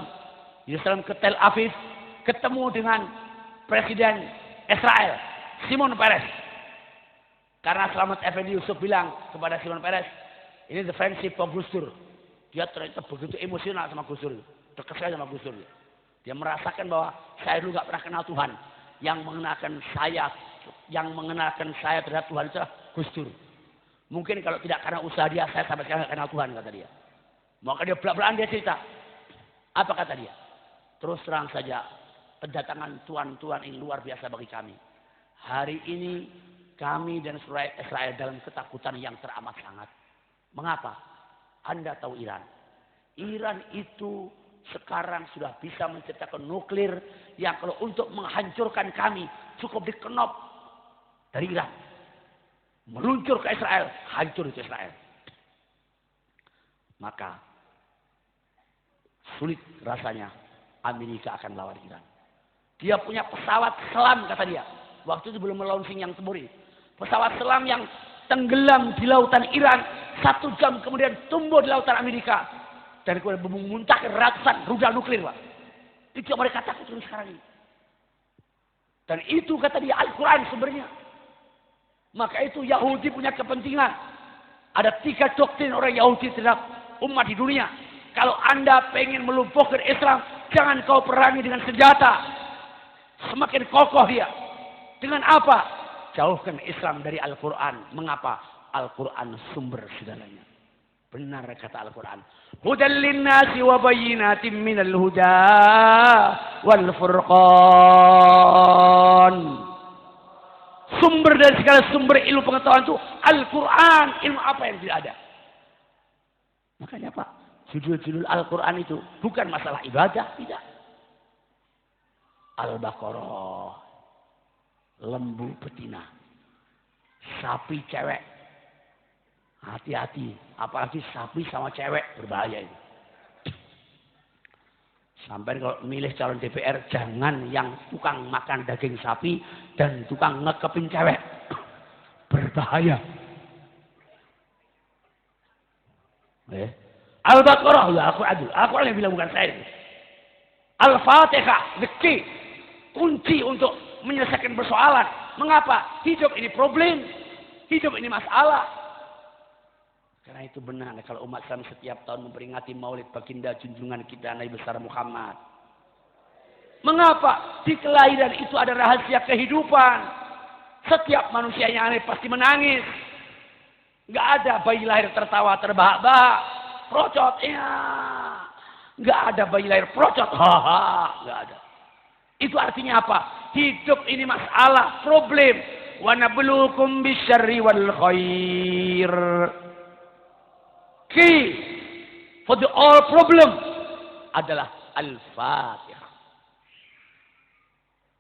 Yerusalem ke Tel Aviv, ketemu dengan Presiden Israel, Shimon Peres. Karena Slamet Effendi Yusuf bilang kepada Shimon Peres, ini the friendship of Gus Dur. Dia ternyata begitu emosional sama Gus Dur, dekat sekali sama Gus Dur. Dia merasakan bahwa saya dulu gak pernah kenal Tuhan. Yang mengenalkan saya terhadap Tuhan itu Gus Dur. Mungkin kalau tidak karena usaha dia, saya sampai sekarang tidak kenal Tuhan, kata dia. Maka dia belak-belakan dia cerita. Apa kata dia? Terus terang saja, kedatangan tuan-tuan ini luar biasa bagi kami. Hari ini kami dan Israel dalam ketakutan yang teramat sangat. Mengapa? Anda tahu Iran. Iran itu sekarang sudah bisa menciptakan nuklir yang kalau untuk menghancurkan kami cukup dikenop dari Iran. Meluncur ke Israel, hancur itu Israel. Maka sulit rasanya Amerika akan lawan Iran. Dia punya pesawat selam kata dia. Waktu itu belum launching yang tempur ini. Pesawat selam yang tenggelam di lautan Iran, 1 jam kemudian tumbuh di lautan Amerika. Dan kemudian memuntahkan ratusan rudal nuklir Pak. Itu yang mereka takut sekarang ini. Dan itu kata dia Al-Quran sumbernya. Maka itu Yahudi punya kepentingan. Ada 3 doktrin orang Yahudi terhadap umat di dunia. Kalau Anda pengen melumpuhkan Islam, jangan kau perangi dengan senjata. Semakin kokoh dia. Dengan apa? Jauhkan Islam dari Al-Quran. Mengapa? Al-Quran sumber segalanya. Benar kata Al-Quran. Hudal linnasi wa bayyinatin minal huda wal furqan. Sumber dari segala sumber ilmu pengetahuan itu Al-Quran. Ilmu apa yang tidak ada? Makanya Pak, judul-judul Al-Quran itu bukan masalah ibadah, tidak. Al-Baqarah, lembu betina, sapi cewek. Hati-hati, apalagi sapi sama cewek berbahaya itu. Sampai kalau milih calon DPR, jangan yang tukang makan daging sapi dan tukang ngekepin cewek. Berbahaya. Al-Baqarah, Al-Quran yang bilang bukan saya. Al-Fatihah, the key, kunci untuk menyelesaikan persoalan. Mengapa? Hidup ini problem, hidup ini masalah. Karena itu benar kalau umat Islam setiap tahun memperingati Maulid baginda junjungan kita Nabi besar Muhammad. Mengapa? Di kelahiran itu ada rahasia kehidupan. Setiap manusia yang aneh pasti menangis. Nggak ada bayi lahir tertawa terbahak-bahak, procot, ya. Nggak ada bayi lahir procot, haha, nggak ada. Itu artinya apa? Hidup ini masalah, problem. Wa nabluukum bisyarri wal khair. Key for the all problem adalah Al-Fatihah.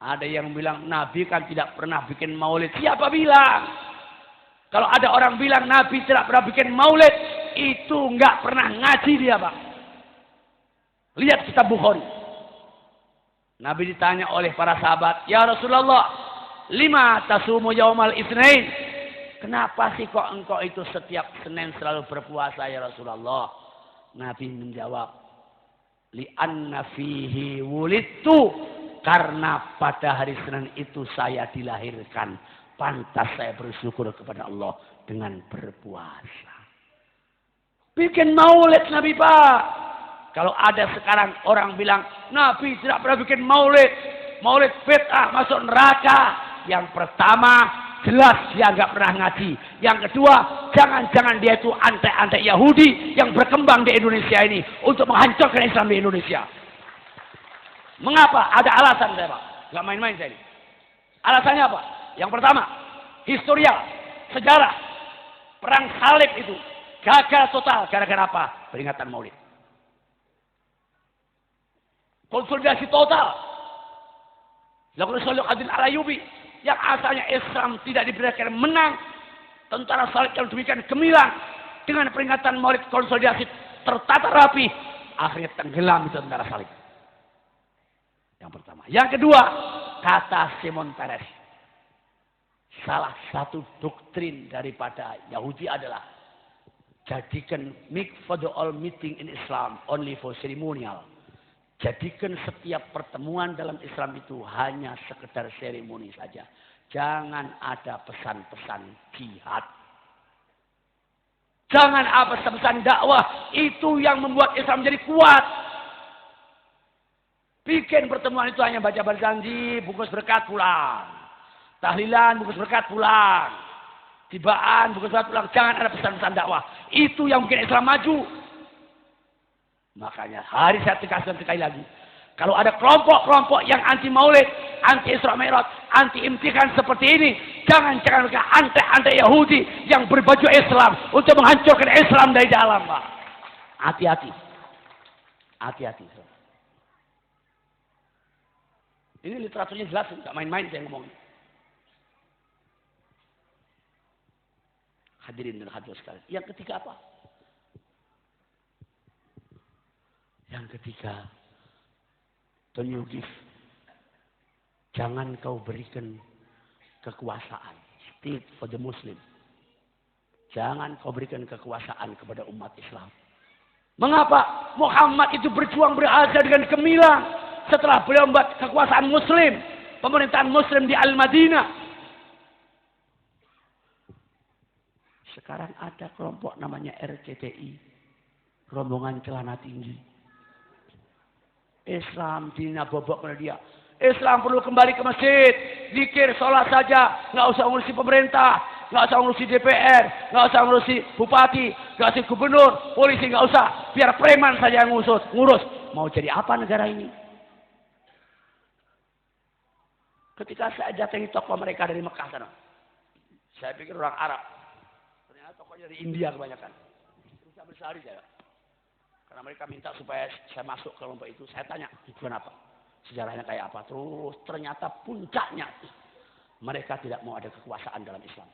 Ada yang bilang Nabi kan tidak pernah bikin maulid. Siapa bilang? Kalau ada orang bilang Nabi tidak pernah bikin maulid, itu nggak pernah ngaji dia Pak. Lihat kitab Bukhari. Nabi ditanya oleh para sahabat, ya Rasulullah, lima tasumu yaumal itsnain? kenapa sih kok engkau itu setiap Senin selalu berpuasa ya Rasulullah? Nabi menjawab, li'anna fihi wulidtu, karena pada hari Senin itu saya dilahirkan. Pantas saya bersyukur kepada Allah dengan berpuasa. Bikin maulid Nabi Pak. Kalau ada sekarang orang bilang, Nabi tidak pernah bikin maulid. Maulid bid'ah, masuk neraka. Yang pertama, jelas dia nggak pernah ngaji. Yang kedua, jangan-jangan dia itu antek-antek Yahudi yang berkembang di Indonesia ini untuk menghancurkan Islam di Indonesia. Mengapa? Ada alasan saya Pak. Nggak main-main saya ini. Alasannya apa? Yang pertama, historial, sejarah. Perang salib itu gagal total. Gara-gara apa? Peringatan maulid. Konsolidasi total. Lakukan Salih Adil Al-Ayyubi. Yang asalnya Islam tidak diberikan menang. Tentara salib yang demikian gemilang. Dengan peringatan maulid konsolidasi tertata rapi. Akhirnya tenggelam itu tentara salib. Yang pertama. Yang kedua, kata Simon Peres. Salah satu doktrin daripada Yahudi adalah jadikan make for the all meeting in Islam only for ceremonial. Jadikan setiap pertemuan dalam Islam itu hanya sekedar seremoni saja. Jangan ada pesan-pesan jihad. Jangan ada pesan-pesan dakwah. Itu yang membuat Islam menjadi kuat. Bikin pertemuan itu hanya baca berjanji, bungkus berkat pulang. Tahlilan, bungkus berkat pulang. Tibaan, bungkus berkat pulang. Jangan ada pesan-pesan dakwah. Itu yang bikin Islam maju. Makanya hari saya tegaskan sekali lagi. Kalau ada kelompok-kelompok yang anti maulid, anti Isra Mi'raj, anti imtihan seperti ini. Jangan-jangan mereka antek-antek Yahudi yang berbaju Islam. Untuk menghancurkan Islam dari dalam. Pak. Hati-hati. Hati-hati. Ini literaturnya jelas. Tidak main-main saya ngomong. Hadirin dan hadirat sekalian. Yang ketiga apa? Yang ketiga, don't you give. Jangan kau berikan kekuasaan. State for the Muslim. Jangan kau berikan kekuasaan kepada umat Islam. Mengapa? Muhammad itu berjuang berhasil dengan gemilang. Setelah beliau membuat kekuasaan Muslim. Pemerintahan Muslim di Al-Madinah. Sekarang ada kelompok namanya RCTI. Rombongan celana tinggi. Islam dina bobok pada dia. Islam perlu kembali ke masjid. Zikir, sholat saja. Nggak usah ngurusi pemerintah. Nggak usah ngurusi DPR. Nggak usah ngurusi bupati. Nggak usah gubernur. Polisi nggak usah. Biar preman saja yang ngurus. Mau jadi apa negara ini? Ketika saya datangi tokoh mereka dari Mekah sana. Saya pikir orang Arab. Ternyata tokohnya dari India kebanyakan. Bisa bersehari saya. Karena mereka minta supaya saya masuk ke kelompok itu. Saya tanya, tujuan apa? Sejarahnya kayak apa? Terus ternyata puncaknya. Mereka tidak mau ada kekuasaan dalam Islam.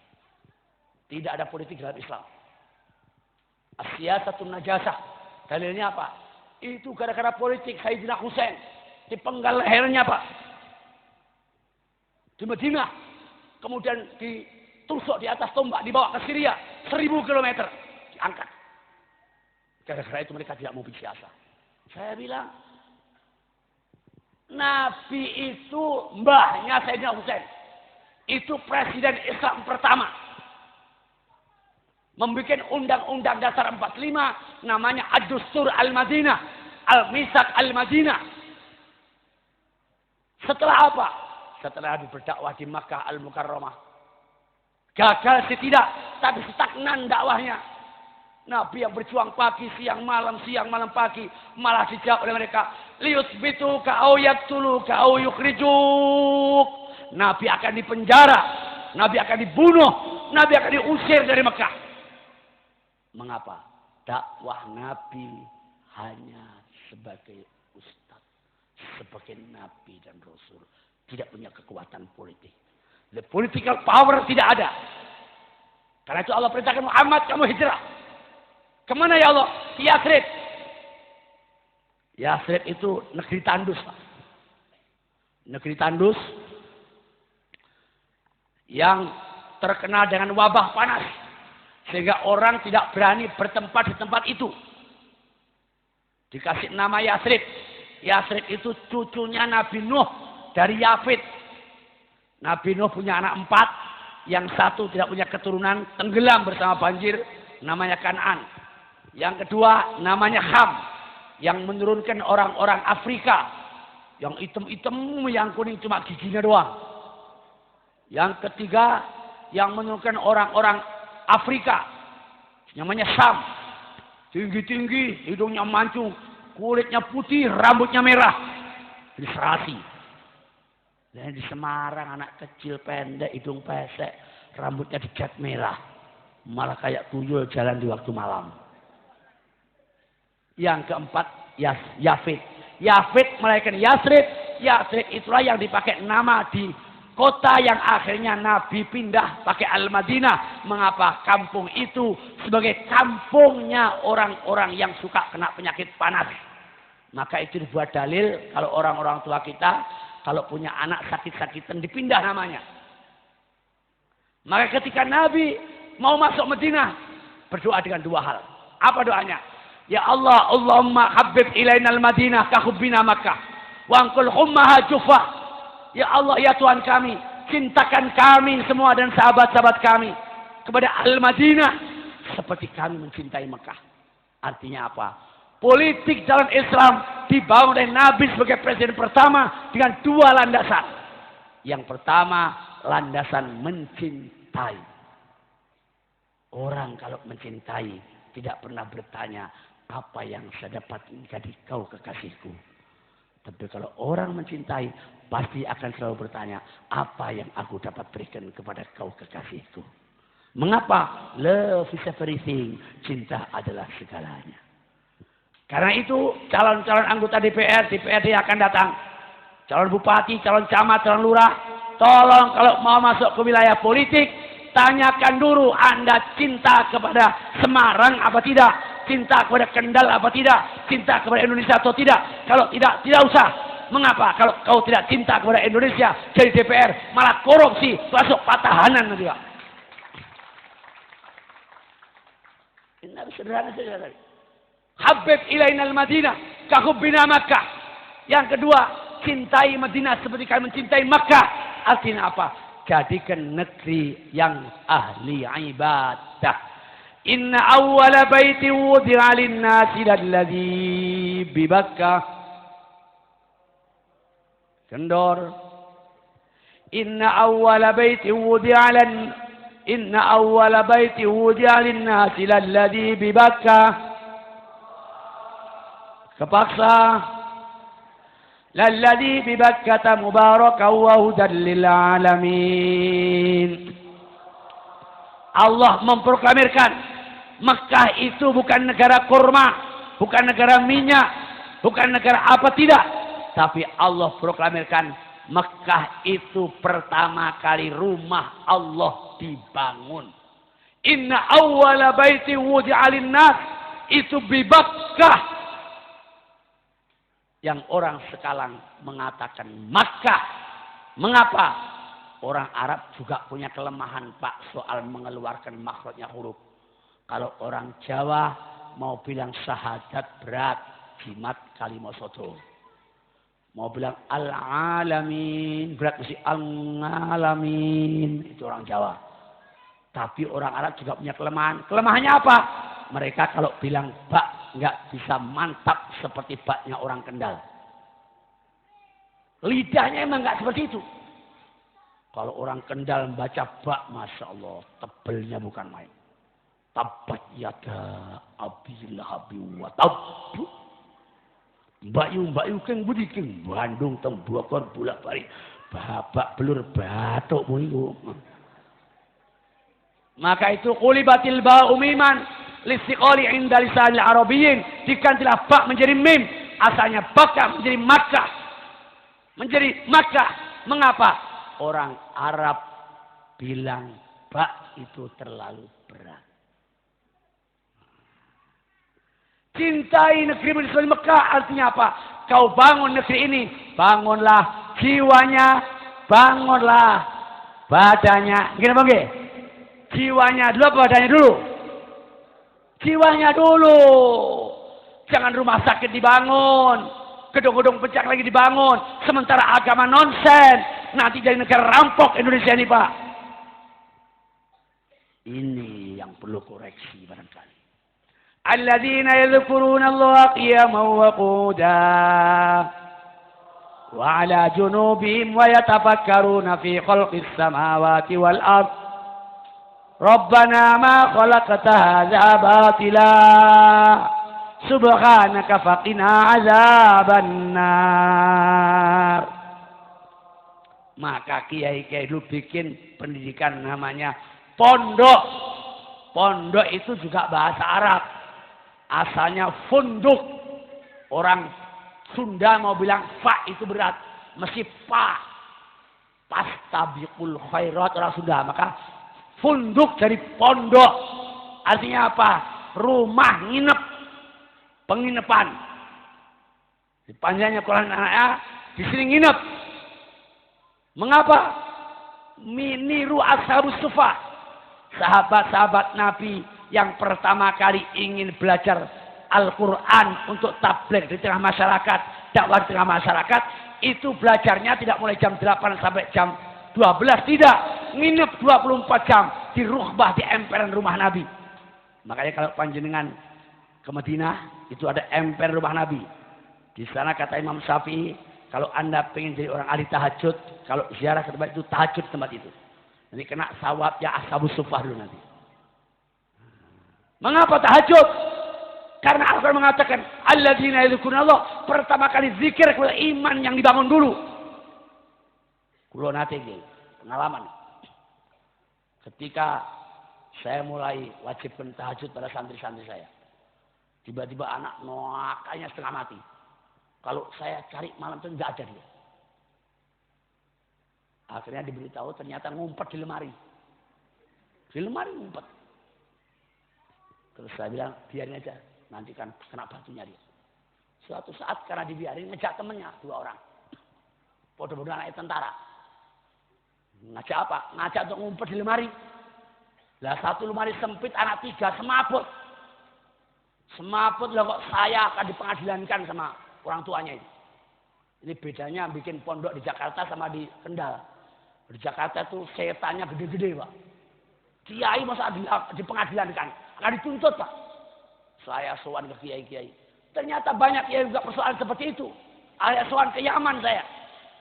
Tidak ada politik dalam Islam. As-siyasatun najasah. Dalilnya apa? Itu gara-gara politik Sayyidina Husain. Dipenggal lehernya Pak. Di Madinah. Kemudian ditusuk di atas tombak. Dibawa ke Syria. 1000 kilometer. Diangkat. Gara-gara itu mereka tidak mau bersiasa. Saya bilang, Nabi itu mbahnya Sayyidina Husain. Itu presiden Islam pertama. Membuat undang-undang dasar 45 namanya Ad-Dustur Al-Madinah. Al-Misak Al-Madinah. Setelah apa? Setelah Nabi berdakwah di Makkah Al-Mukarramah. Gagal sih tidak, tapi stagnan dakwahnya. Nabi yang berjuang pagi, siang, malam pagi. Malah dijawab oleh mereka. Liyusbitu ka'au yaktulu ka'au yukrijuk. Nabi akan dipenjara. Nabi akan dibunuh. Nabi akan diusir dari Mekah. Mengapa? Dakwah Nabi hanya sebagai ustaz. Sebagai Nabi dan Rasul. Tidak punya kekuatan politik. The political power tidak ada. Karena itu Allah perintahkan Muhammad, kamu hijrah. Kemana ya Allah? Yathrib. Yathrib itu negeri tandus. Pak. Negeri tandus yang terkenal dengan wabah panas. Sehingga orang tidak berani bertempat di tempat itu. Dikasih nama Yasrib. Yasrib itu cucunya Nabi Nuh dari Yafid. Nabi Nuh punya anak 4. Yang satu tidak punya keturunan, tenggelam bersama banjir. Namanya Kan'an. Yang kedua namanya Ham. Yang menurunkan orang-orang Afrika. Yang hitam-hitam, yang kuning cuma giginya doang. Yang ketiga, yang menurunkan orang-orang Afrika. Namanya Sam. Tinggi-tinggi, hidungnya mancung, kulitnya putih, rambutnya merah. Ini serasi. Dan di Semarang, anak kecil pendek, hidung pesek, rambutnya dicat merah. Malah kayak tuyul jalan di waktu malam. Yang keempat, Yafid. Yafid melahirkan Yasrib. Yasrib itulah yang dipakai nama di kota yang akhirnya Nabi pindah pakai Al-Madinah. Mengapa? Kampung itu sebagai kampungnya orang-orang yang suka kena penyakit panas. Maka itu dibuat dalil kalau orang-orang tua kita kalau punya anak sakit-sakitan dipindah namanya. Maka ketika Nabi mau masuk Madinah berdoa dengan 2 hal. Apa doanya? Ya Allah, Allahumma habib ilainal Madinah kahubbina Makkah. Wa angkul hummaha jufah. Ya Allah, ya Tuhan kami, cintakan kami semua dan sahabat-sahabat kami kepada Al-Madinah seperti kami mencintai Mekah. Artinya apa? Politik jalan Islam dibangun oleh Nabi sebagai presiden pertama dengan 2 landasan. Yang pertama, landasan mencintai. Orang kalau mencintai tidak pernah bertanya, apa yang saya dapat menjadi kau kekasihku. Tapi kalau orang mencintai, pasti akan selalu bertanya, apa yang aku dapat berikan kepada kau kekasihku. Mengapa? Love is everything. Cinta adalah segalanya. Karena itu, calon-calon anggota DPRD akan datang. Calon bupati, calon camat, calon lurah. Tolong kalau mau masuk ke wilayah politik, tanyakan dulu Anda cinta kepada Semarang apa tidak? Cinta kepada Kendal apa tidak? Cinta kepada Indonesia atau tidak? Kalau tidak, tidak usah. Mengapa? Kalau kau tidak cinta kepada Indonesia, jadi DPR, malah korupsi, masuk patahanan nanti Pak. Ini sederhana saja tadi. Habib ilainal Madinah, kahubbina Makkah. Yang kedua, cintai Madinah seperti kami mencintai Makkah. Artinya apa? Jadikan negeri yang ahli ibadah. Inna awwala baiti wudi'a lin-nasi lalladzi bi Makkah. Kendor. Inna awwala baiti wudi'a lin-nasi lalladzi bi Makkah. Kepaksa. Lalladzi bi Makkah mubarakan wa hudan lil alamin. Allah memproklamirkan Mekah itu bukan negara kurma, bukan negara minyak, bukan negara apa tidak. Tapi Allah proklamirkan Mekah itu pertama kali rumah Allah dibangun. Inna awwala baiti wudi'a lin-nas itu bi Makkah. Yang orang sekarang mengatakan Makkah. Mengapa? Orang Arab juga punya kelemahan Pak soal mengeluarkan makhrajnya huruf. Kalau orang Jawa mau bilang syahadat berat, jimat kalimah soto. Mau bilang al-alamin, berat mesti al-alamin. Itu orang Jawa. Tapi orang Arab juga punya kelemahan. Kelemahannya apa? Mereka kalau bilang bak, nggak bisa mantap seperti baknya orang Kendal. Lidahnya emang nggak seperti itu. Kalau orang Kendal membaca bak, Masya Allah, tebelnya bukan main. Tabat yada abi lahabi wa tab. Mbak yu keng budi keng Bandung teng Bogor bolak balik babak belur batuk iku. Maka itu qulibatil ba umiman listiqali inda lisanil arabiyyin, digantilah ba menjadi mim, asalnya Bakah menjadi Makkah. Menjadi Makkah. Mengapa? Orang Arab bilang ba itu terlalu berat. Cintai negeri Islam Mekah artinya apa? Kau bangun negeri ini, bangunlah jiwanya, bangunlah badannya. Gini bang, Jiwanya dulu apa badannya dulu? Jiwanya dulu. Jangan rumah sakit dibangun. Gedung-gedung pencak lagi dibangun. Sementara agama nonsen. Nanti jadi negara rampok Indonesia ini, Pak. Ini yang perlu koreksi barangkali. Alladzina yadhkuruna Allah qiyaman wa qu'udan wa 'ala junubihim wa yatafakkaruna fi khalqis samawati wal ard. Rabbana ma khalaqta hadza batila subhanaka faqina 'adzabannar. Maka kiai-kiai dulu bikin pendidikan namanya pondok. Pondok itu juga bahasa Arab. Asalnya funduk. Orang Sunda mau bilang fa itu berat. Mesti fa. Pastabiqul khairat orang Sunda. Maka funduk dari pondok. Artinya apa? Rumah nginep. Penginapan. Di panjangnya Quran anaknya. Di sini nginep. Mengapa? Miniru ashabus sufa. Sahabat-sahabat Nabi yang pertama kali ingin belajar Al-Quran untuk tabligh di tengah masyarakat, dakwah di tengah masyarakat, itu belajarnya tidak mulai jam 8 sampai jam 12, tidak. Nginep 24 jam di rukhbah, di emperan rumah Nabi. Makanya kalau panjenengan ke Madinah, itu ada emper rumah Nabi. Di sana kata Imam Syafi'i, kalau Anda pengen jadi orang ahli tahajud, kalau ziarah ke tempat itu, tahajud di tempat itu. Nanti kena sawabnya ashabus sufah dulu nanti. Mengapa tahajud? Karena Al-Quran mengatakan, alladzina yadhkuruna Allah, pertama kali zikir kepada iman yang dibangun dulu. Kulo nate iki, pengalaman. Ketika saya mulai wajibkan tahajud pada santri-santri saya. Tiba-tiba anak noakanya setengah mati. Kalau saya cari malam itu tidak ada dia. Akhirnya diberitahu ternyata ngumpet di lemari. Di lemari ngumpet. Terus saya bilang, biarin aja. Nanti kan kena batunya dia. Suatu saat karena dibiarin, ngejak temennya 2 orang. Bodoh-bodoh anaknya tentara. Ngajak apa? Ngajak untuk ngumpet di lemari. Lah satu lemari sempit, anak 3 semaput. Semaput lah kok saya akan dipengadilankan sama orang tuanya itu. Ini bedanya bikin pondok di Jakarta sama di Kendal. Di Jakarta itu setannya gede-gede, Pak. Kiai masa dipengadilankan. Akan dituntut, Pak. Saya sowan ke kiai-kiai. Ternyata banyak kiai juga persoalan seperti itu. Saya sowan ke Yaman saya.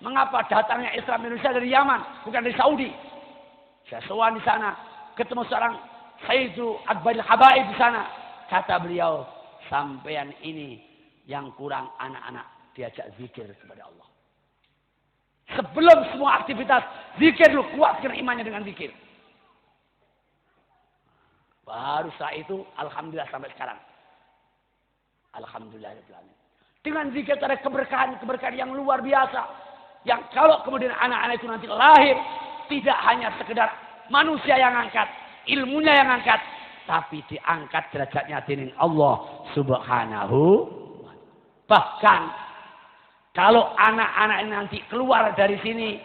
Mengapa datangnya Islam Indonesia dari Yaman, bukan dari Saudi? Saya sowan di sana. Ketemu seorang Sayyidu Akbaril Habaib di sana. Kata beliau, sampean ini yang kurang anak-anak diajak zikir kepada Allah. Sebelum semua aktivitas, zikir dulu, kuatkan imannya dengan zikir. Baru setelah itu, alhamdulillah sampai sekarang. Alhamdulillah. Dengan zikir ada keberkahan yang luar biasa. Yang kalau kemudian anak-anak itu nanti lahir, tidak hanya sekedar manusia yang angkat, ilmunya yang angkat, tapi diangkat derajatnya dengan Allah Subhanahu. Bahkan kalau anak-anak ini nanti keluar dari sini,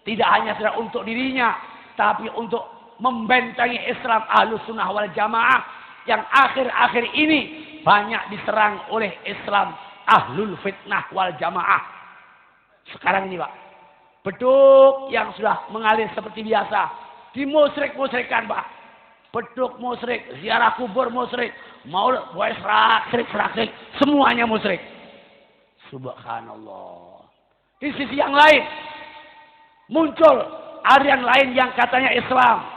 tidak hanya sekedar untuk dirinya, tapi untuk membentengi Islam Ahlus Sunnah wal Jamaah yang akhir-akhir ini banyak diserang oleh Islam Ahlul Fitnah wal Jamaah. Sekarang ini, Pak, beduk yang sudah mengalir seperti biasa, dimusyrik-musyrikkan, Pak. Beduk musyrik, ziarah kubur musyrik, maulid, serak-serik, semuanya musyrik. Subhanallah. Di sisi yang lain, muncul aliran lain yang katanya Islam.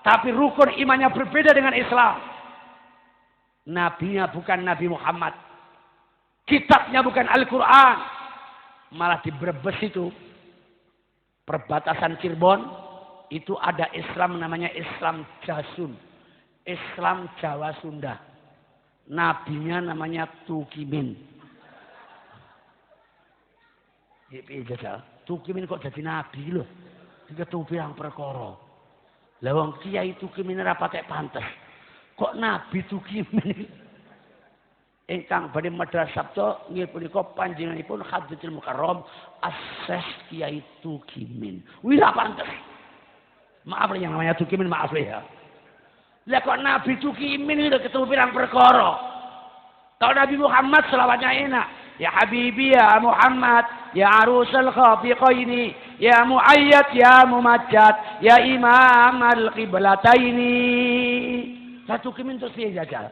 Tapi rukun imannya berbeda dengan Islam. Nabinya bukan Nabi Muhammad. Kitabnya bukan Al-Quran. Malah di Brebes itu, perbatasan Cirebon, itu ada Islam namanya Islam Jasun. Islam Jawa Sunda. Nabinya namanya Tukimin. Tukimin kok jadi nabi loh. Diketupi yang perkara. Lah wong kiai Tukimin ora pakai pantes. Kok nabi Tukimin? Ingkang badhe medhar sabda nggih punika panjenenganipun Hadratul Mukarram As-Syekh Kiai Tukimin. Wih ora pantes. Maaf lah yang namanya Tukimin, maaf lah ya. Lah kok Nabi Tukimin itu ketemu pirang perkara. Kalau Nabi Muhammad selawatnya enak. Ya Habibi ya Muhammad, ya Arusal Khafiqaini, ya Muayyad ya Mumajjad, ya Imam al-Qiblataini. Saya Tukimin terus dia jajal.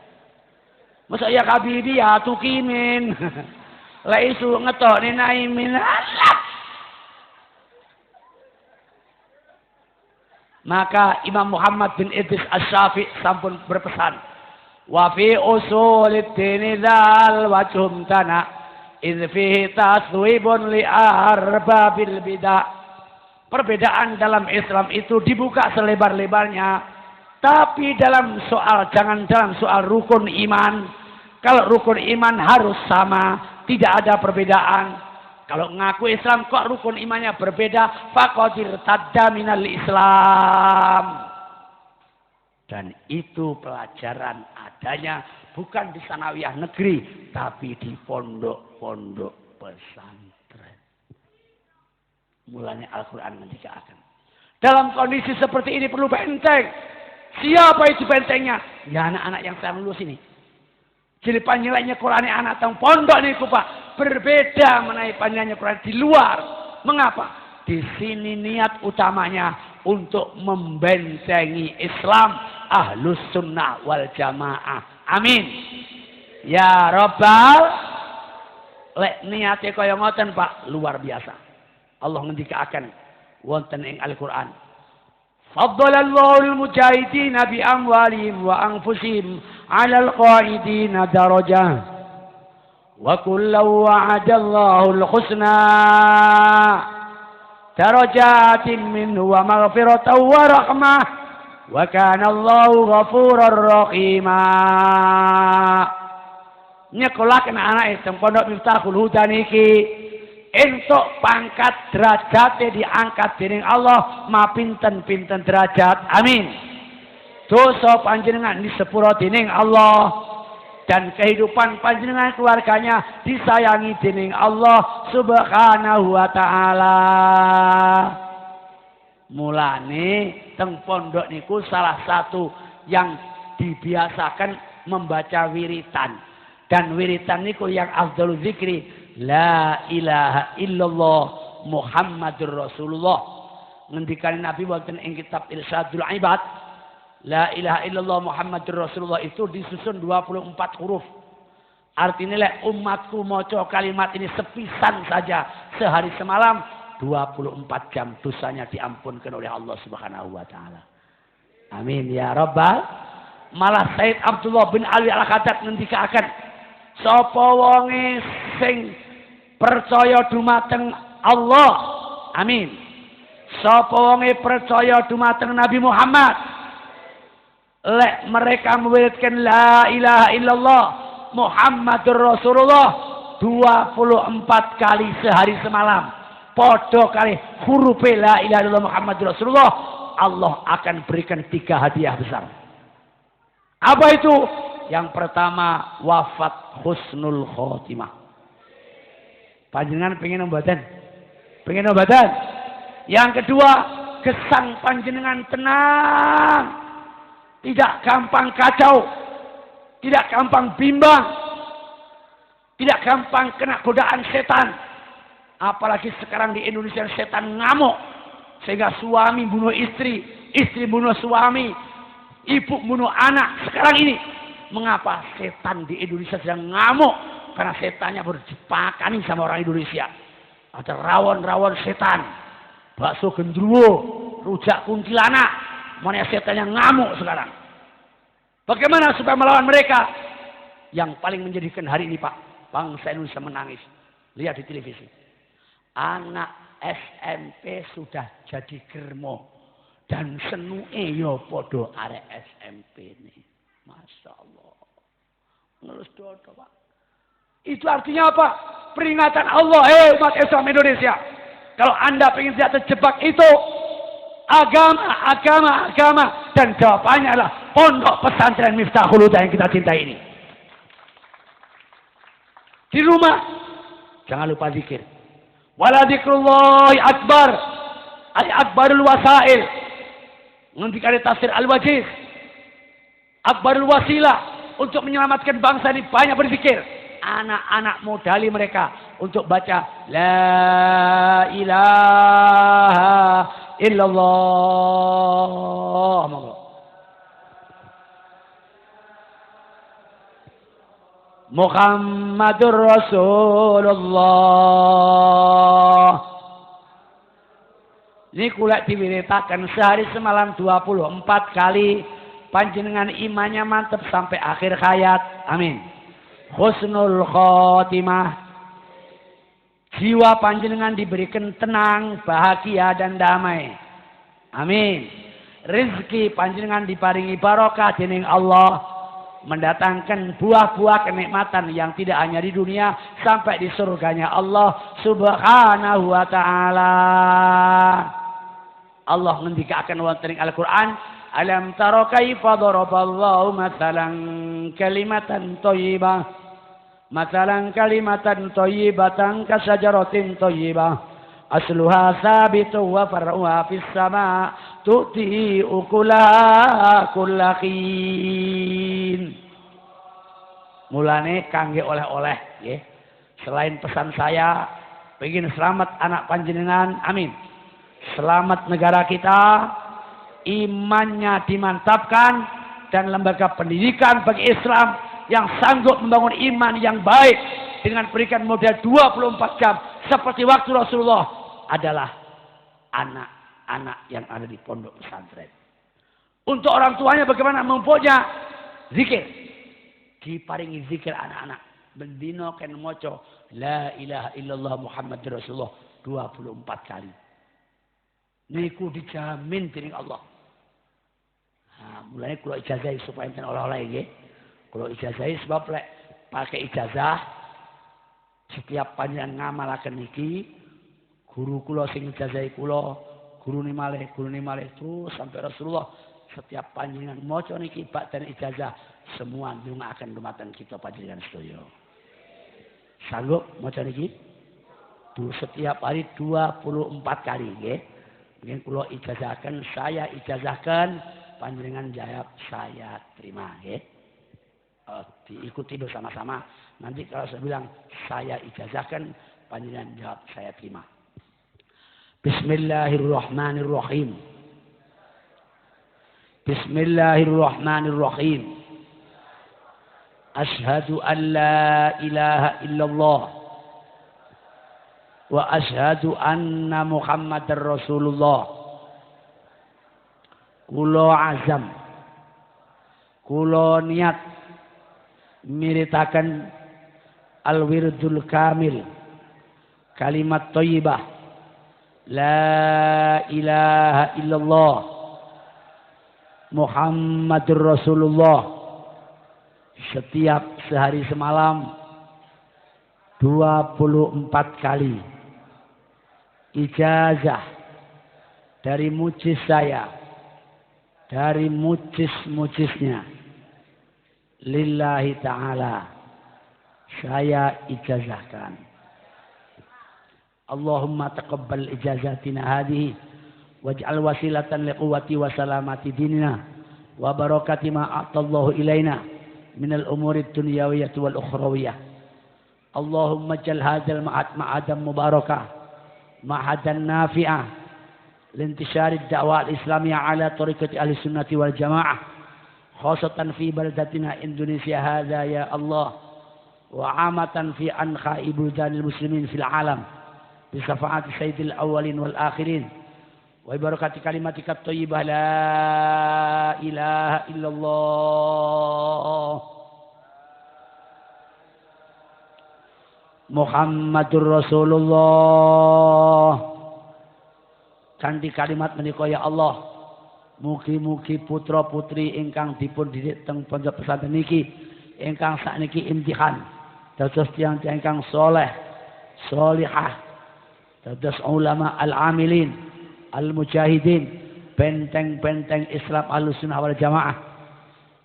Masa ya Habibi ya Tukimin. Lah isu ngetok ni naimin. Allah. Maka Imam Muhammad bin Idris Asy-Syafi'i sampun berpesan, wa fi usulid dini dzal wajhum tana idz fihi taswibun li arbabil bidah. Perbedaan dalam Islam itu dibuka selebar-lebarnya, tapi dalam soal rukun iman. Kalau rukun iman harus sama, tidak ada perbedaan. Kalau ngaku Islam kok rukun imannya berbeda, faqadir tadda minal Islam. Dan itu pelajaran adanya bukan di sanawiyah negeri, tapi di pondok-pondok pesantren. Mulanya Al-Quran mendikaakan. Dalam kondisi seperti ini perlu benteng. Siapa itu bentengnya? Ya anak-anak yang saya lulus ini. Jadi panjangnya Quran anak tang pondok nih Pak. Berbeda mengenai panjangnya Quran di luar. Mengapa? Di sini niat utamanya untuk membentengi Islam Ahlus Sunnah wal Jamaah. Amin. Ya Rabbal. Lek niate kaya ngoten Pak, luar biasa. Allah ngendikaaken wonten ing Al-Qur'an. Faddalallahu al-mujahidina bi amwalihim wa anfusihim 'alal qa'idina darajah. Wa kullu wa'adallahu al-husna darajatin minhu wa maghfiratan wa rahmah. Wa kana Allahu ghafurar rahima. Nyekolaken anak teng pondok Miftahul Huda niki entuk pangkat derajate diangkat dening Allah mapinten-pinten derajat. Amin. Dosa panjenengan disepuro dening Allah dan kehidupan panjenengan keluarganya disayangi dening Allah Subhanahu wa taala. Mulane teng pondok niku salah satu yang dibiasakan membaca wiritan. Dan wiritan niku yang afdhalul zikri la ilaha illallah Muhammadur Rasulullah. Ngendikane Nabi wonten ing kitab Irsyadul Ibad, la ilaha illallah Muhammadur Rasulullah itu disusun 24 huruf. Artinya lek umatku maca kalimat ini sepisan saja sehari semalam 24 jam dosanya diampunkan oleh Allah Subhanahu wa taala. Amin ya rabbal. Malah Said Abdullah bin Ali Al-Khattab ngendikaaken sapa wonge sing percaya dumateng Allah. Amin. Sapa wonge percaya dumateng Nabi Muhammad. Lek mereka mewiridkan la ilaha illallah Muhammadur Rasulullah 24 kali sehari semalam. Podo kali huruf la ilaha illallah Muhammadur Rasulullah, Allah akan berikan 3 hadiah besar. Apa itu? Yang pertama, wafat husnul khotimah. Panjenengan pengen obatan? Pengen obatan? Yang kedua, gesang panjenengan tenang. Tidak gampang kacau. Tidak gampang bimbang. Tidak gampang kena godaan setan. Apalagi sekarang di Indonesia setan ngamuk. Sehingga suami bunuh istri. Istri bunuh suami. Ibu bunuh anak. Sekarang ini. Mengapa setan di Indonesia sedang ngamuk? Karena setannya berjepakani sama orang Indonesia. Ada rawon-rawon setan. Bakso gendruwo. Rujak kuntilanak. Mana setannya ngamuk sekarang. Bagaimana supaya melawan mereka? Yang paling menjadikan hari ini Pak. Bangsa Indonesia menangis. Lihat di televisi. Anak SMP sudah jadi germo. Dan senuke yo podo arek SMP ini. Masya Allah. Ngelus dodo Pak. Itu artinya apa? Peringatan Allah. Umat Islam Indonesia. Kalau Anda ingin tidak terjebak itu. Agama. Dan jawabannya adalah pondok pesantren Miftahul Huda yang kita cintai ini. Di rumah. Jangan lupa zikir. Wala dzikrullahi akbar. Ay akbarul wasail. Ngendikane tafsir Al-Wajiz. Akbarul wasilah untuk menyelamatkan bangsa ini banyak berzikir. Anak-anak modali mereka untuk baca La ilaha illallah. Muhammadur Rasulullah. Ini kulak diwiritakan sehari semalam 24 kali. Panjenengan imannya mantap sampai akhir hayat. Amin. Husnul khotimah. Jiwa panjenengan diberikan tenang, bahagia dan damai. Amin. Rizki panjenengan diparingi barokah dening Allah. Mendatangkan buah-buah kenikmatan yang tidak hanya di dunia sampai di surganya Allah Subhanahu wa ta'ala. Allah ngendikaken wonten ing Al-Qur'an, alam tara kaifa daraballahu mathalan kalimatan thayyibah thayyibatan kasajaratin thayyibah asluha sabitun wa far'uha fis sama' tu'ti ukulaha kullahin. Mulane kangge oleh-oleh nggih. Selain pesan saya pengen selamat anak panjenengan, amin. Selamat negara kita, imannya dimantapkan dan lembaga pendidikan bagi Islam yang sanggup membangun iman yang baik dengan berikan modal 24 jam seperti waktu Rasulullah adalah anak-anak yang ada di pondok pesantren. Untuk orang tuanya bagaimana mempunyai zikir, diparingi zikir anak-anak bendino ken moco la ilaha illallah Muhammadur Rasulullah 24 kali. Niku dijamin dening Allah. Nah, mulai kalau ijazah supaya enten oleh-oleh nggih. Kalau ijazah sebab lek pakai ijazah setiap panjenengan ngamalaken niki guru kula sing ijazahi kula, gurune malih terus sampai Rasulullah setiap panjenengan maca niki badhe ijazah semua ndongaaken dumateng kita panjenengan sedaya. Sanggup maca niki? Setiap hari 24 kali nggih. Mungkin kula ijazahkan, saya ijazahkan, panjenengan jawab saya terima nggih. Diikuti bersama-sama. Nanti kalau saya bilang saya ijazahkan, panjenengan jawab saya terima. Bismillahirrahmanirrahim. Bismillahirrahmanirrahim. Asyhadu an la ilaha illallah wa asyhadu anna Muhammadar Rasulullah. Kulo azam, kulo niat miritakan al-wirdul kamil, kalimat thayyibah la ilaha illallah Muhammadur Rasulullah setiap sehari semalam 24 kali. Ijazah dari mujis saya, dari mujis-mujisnya, lillahi ta'ala, saya ijazahkan. Allahumma taqabbal ijazatina hadhihi waj'al wasilatan liquwati wa salamati dinina wa barakati ma a'tallahu ilaina minal umuri dunyawiyah wal ukhrawiyah. Allahumma jal hadzal ma'ad ma'adan mubarakah ma'adan nafi'ah lintishari ad-da'wah al-islamiyah ala tariqati ahli sunnati wal jamaah khasatan fi baldatina Indonesia hadza ya Allah wa amatan fi anha'i buldanil muslimin fil alam bi syafaati sayyidil awwalin wal akhirin wa barakati kalimatika thayyibah la ilaha illallah Muhammadur Rasulullah. Kanthi kalimat menika ya Allah, mugi-mugi putra-putri ingkang dipun didik teng pondok pesantren niki ingkang sakniki imtihan dados tiyang-tiyang ingkang saleh, salihah, dados ulama al-amilin, al-mujahidin, benteng-benteng Islam Ahlussunnah wal Jamaah.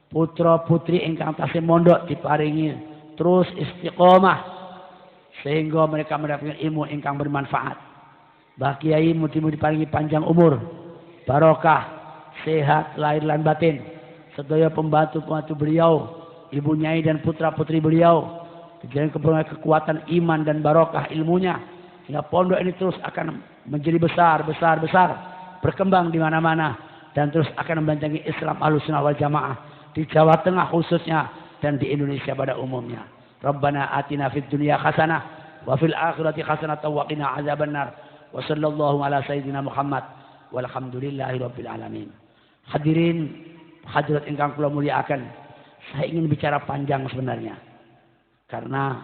Putra-putri ingkang tasih mondok diparingi terus istiqomah sehingga mereka mendapatkan ilmu ingkang bermanfaat. Mbah Kiai mugi-mugi diparingi panjang umur, barokah, sehat lahir lan batin, sedaya pembantu-pembantu beliau, ibu nyai dan putra-putri beliau, dijadikan kekuatan iman dan barokah ilmunya, sehingga pondok ini terus akan menjadi besar, berkembang di mana-mana, dan terus akan membentengi Islam Ahlussunnah wal Jamaah di Jawa Tengah khususnya dan di Indonesia pada umumnya. Rabbana atina fid dunya hasanah wa fil akhirati hasanah wa qina azabannar. Wa sallallahu ala sayyidina Muhammad walhamdulillahi rabbil alamin. Hadirin hadirat ingkang kula mulyakaken, saya ingin bicara panjang sebenarnya. Karena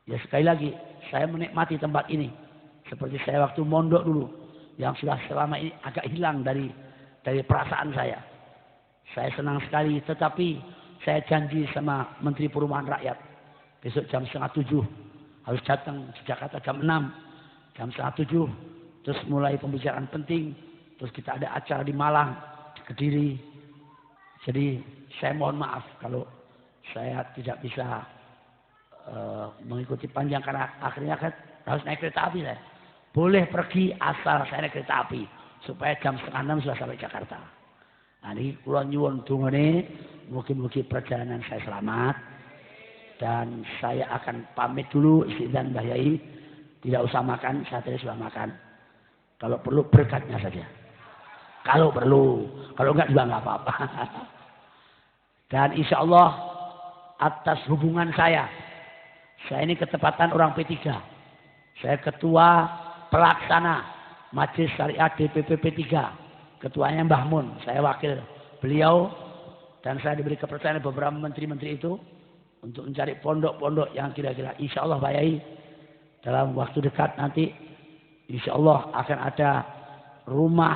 ya sekali lagi saya menikmati tempat ini seperti saya waktu mondok dulu yang sudah selama ini agak hilang dari perasaan saya. Saya senang sekali, tetapi saya janji sama Menteri Perumahan Rakyat besok jam 6:30 harus datang di Jakarta jam 6, jam 6:30 terus mulai pembicaraan penting, terus kita ada acara di Malang, di Kediri. Jadi saya mohon maaf kalau saya tidak bisa mengikuti panjang karena akhirnya kan harus naik kereta api saya. Boleh pergi asal saya naik kereta api supaya jam 5:30 sudah sampai Jakarta. Nah, ini kula nyuwun dungane mugi-mugi perjalanan saya selamat dan saya akan pamit dulu izin Mbah Yai, tidak usah makan, saya tadi sudah makan. Kalau perlu berkatnya saja. Kalau perlu, kalau enggak juga enggak apa-apa. Dan insya Allah atas hubungan saya ini ketepatan orang P3. Saya ketua pelaksana Majelis Syariah DPP P3. Ketuanya Mbah Mun, saya wakil beliau. Dan saya diberi kepercayaan beberapa menteri-menteri itu untuk mencari pondok-pondok yang kira-kira insya Allah Pak Yai dalam waktu dekat nanti insya Allah akan ada rumah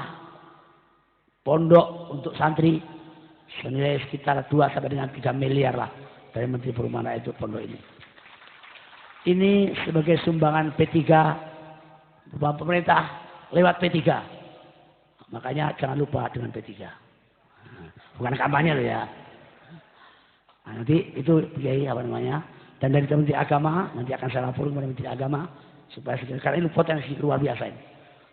pondok untuk santri senilai sekitar 2 sampai dengan 3 miliar lah dari Menteri Perumahan Rakyat itu pondok ini. Ini sebagai sumbangan P3, pemerintah lewat P3. Makanya jangan lupa dengan P3. Bukan kampanye loh ya. Nah, nanti itu Kiai apa namanya. Dan dari Menteri Agama nanti akan saya laporin kepada Menteri Agama supaya karena ini potensi luar biasa ini.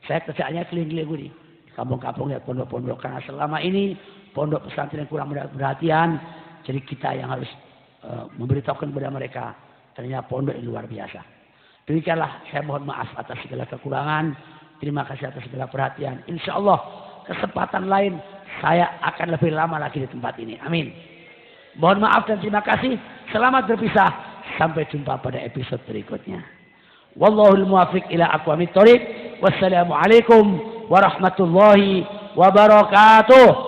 Saya kerjaannya keliling-keliling di kampung-kampung ya pondok-pondok karena selama ini pondok pesantren kurang perhatian. Jadi kita yang harus memberitahukan kepada mereka ternyata pondok ini luar biasa. Demikianlah saya mohon maaf atas segala kekurangan. Terima kasih atas segala perhatian. Insya Allah kesempatan lain saya akan lebih lama lagi di tempat ini. Amin. Mohon maaf dan terima kasih. Selamat berpisah. Sampai jumpa pada episode berikutnya. Wallahul muwaffiq ila aqwamit thoriq. Wassalamualaikum warahmatullahi wabarakatuh.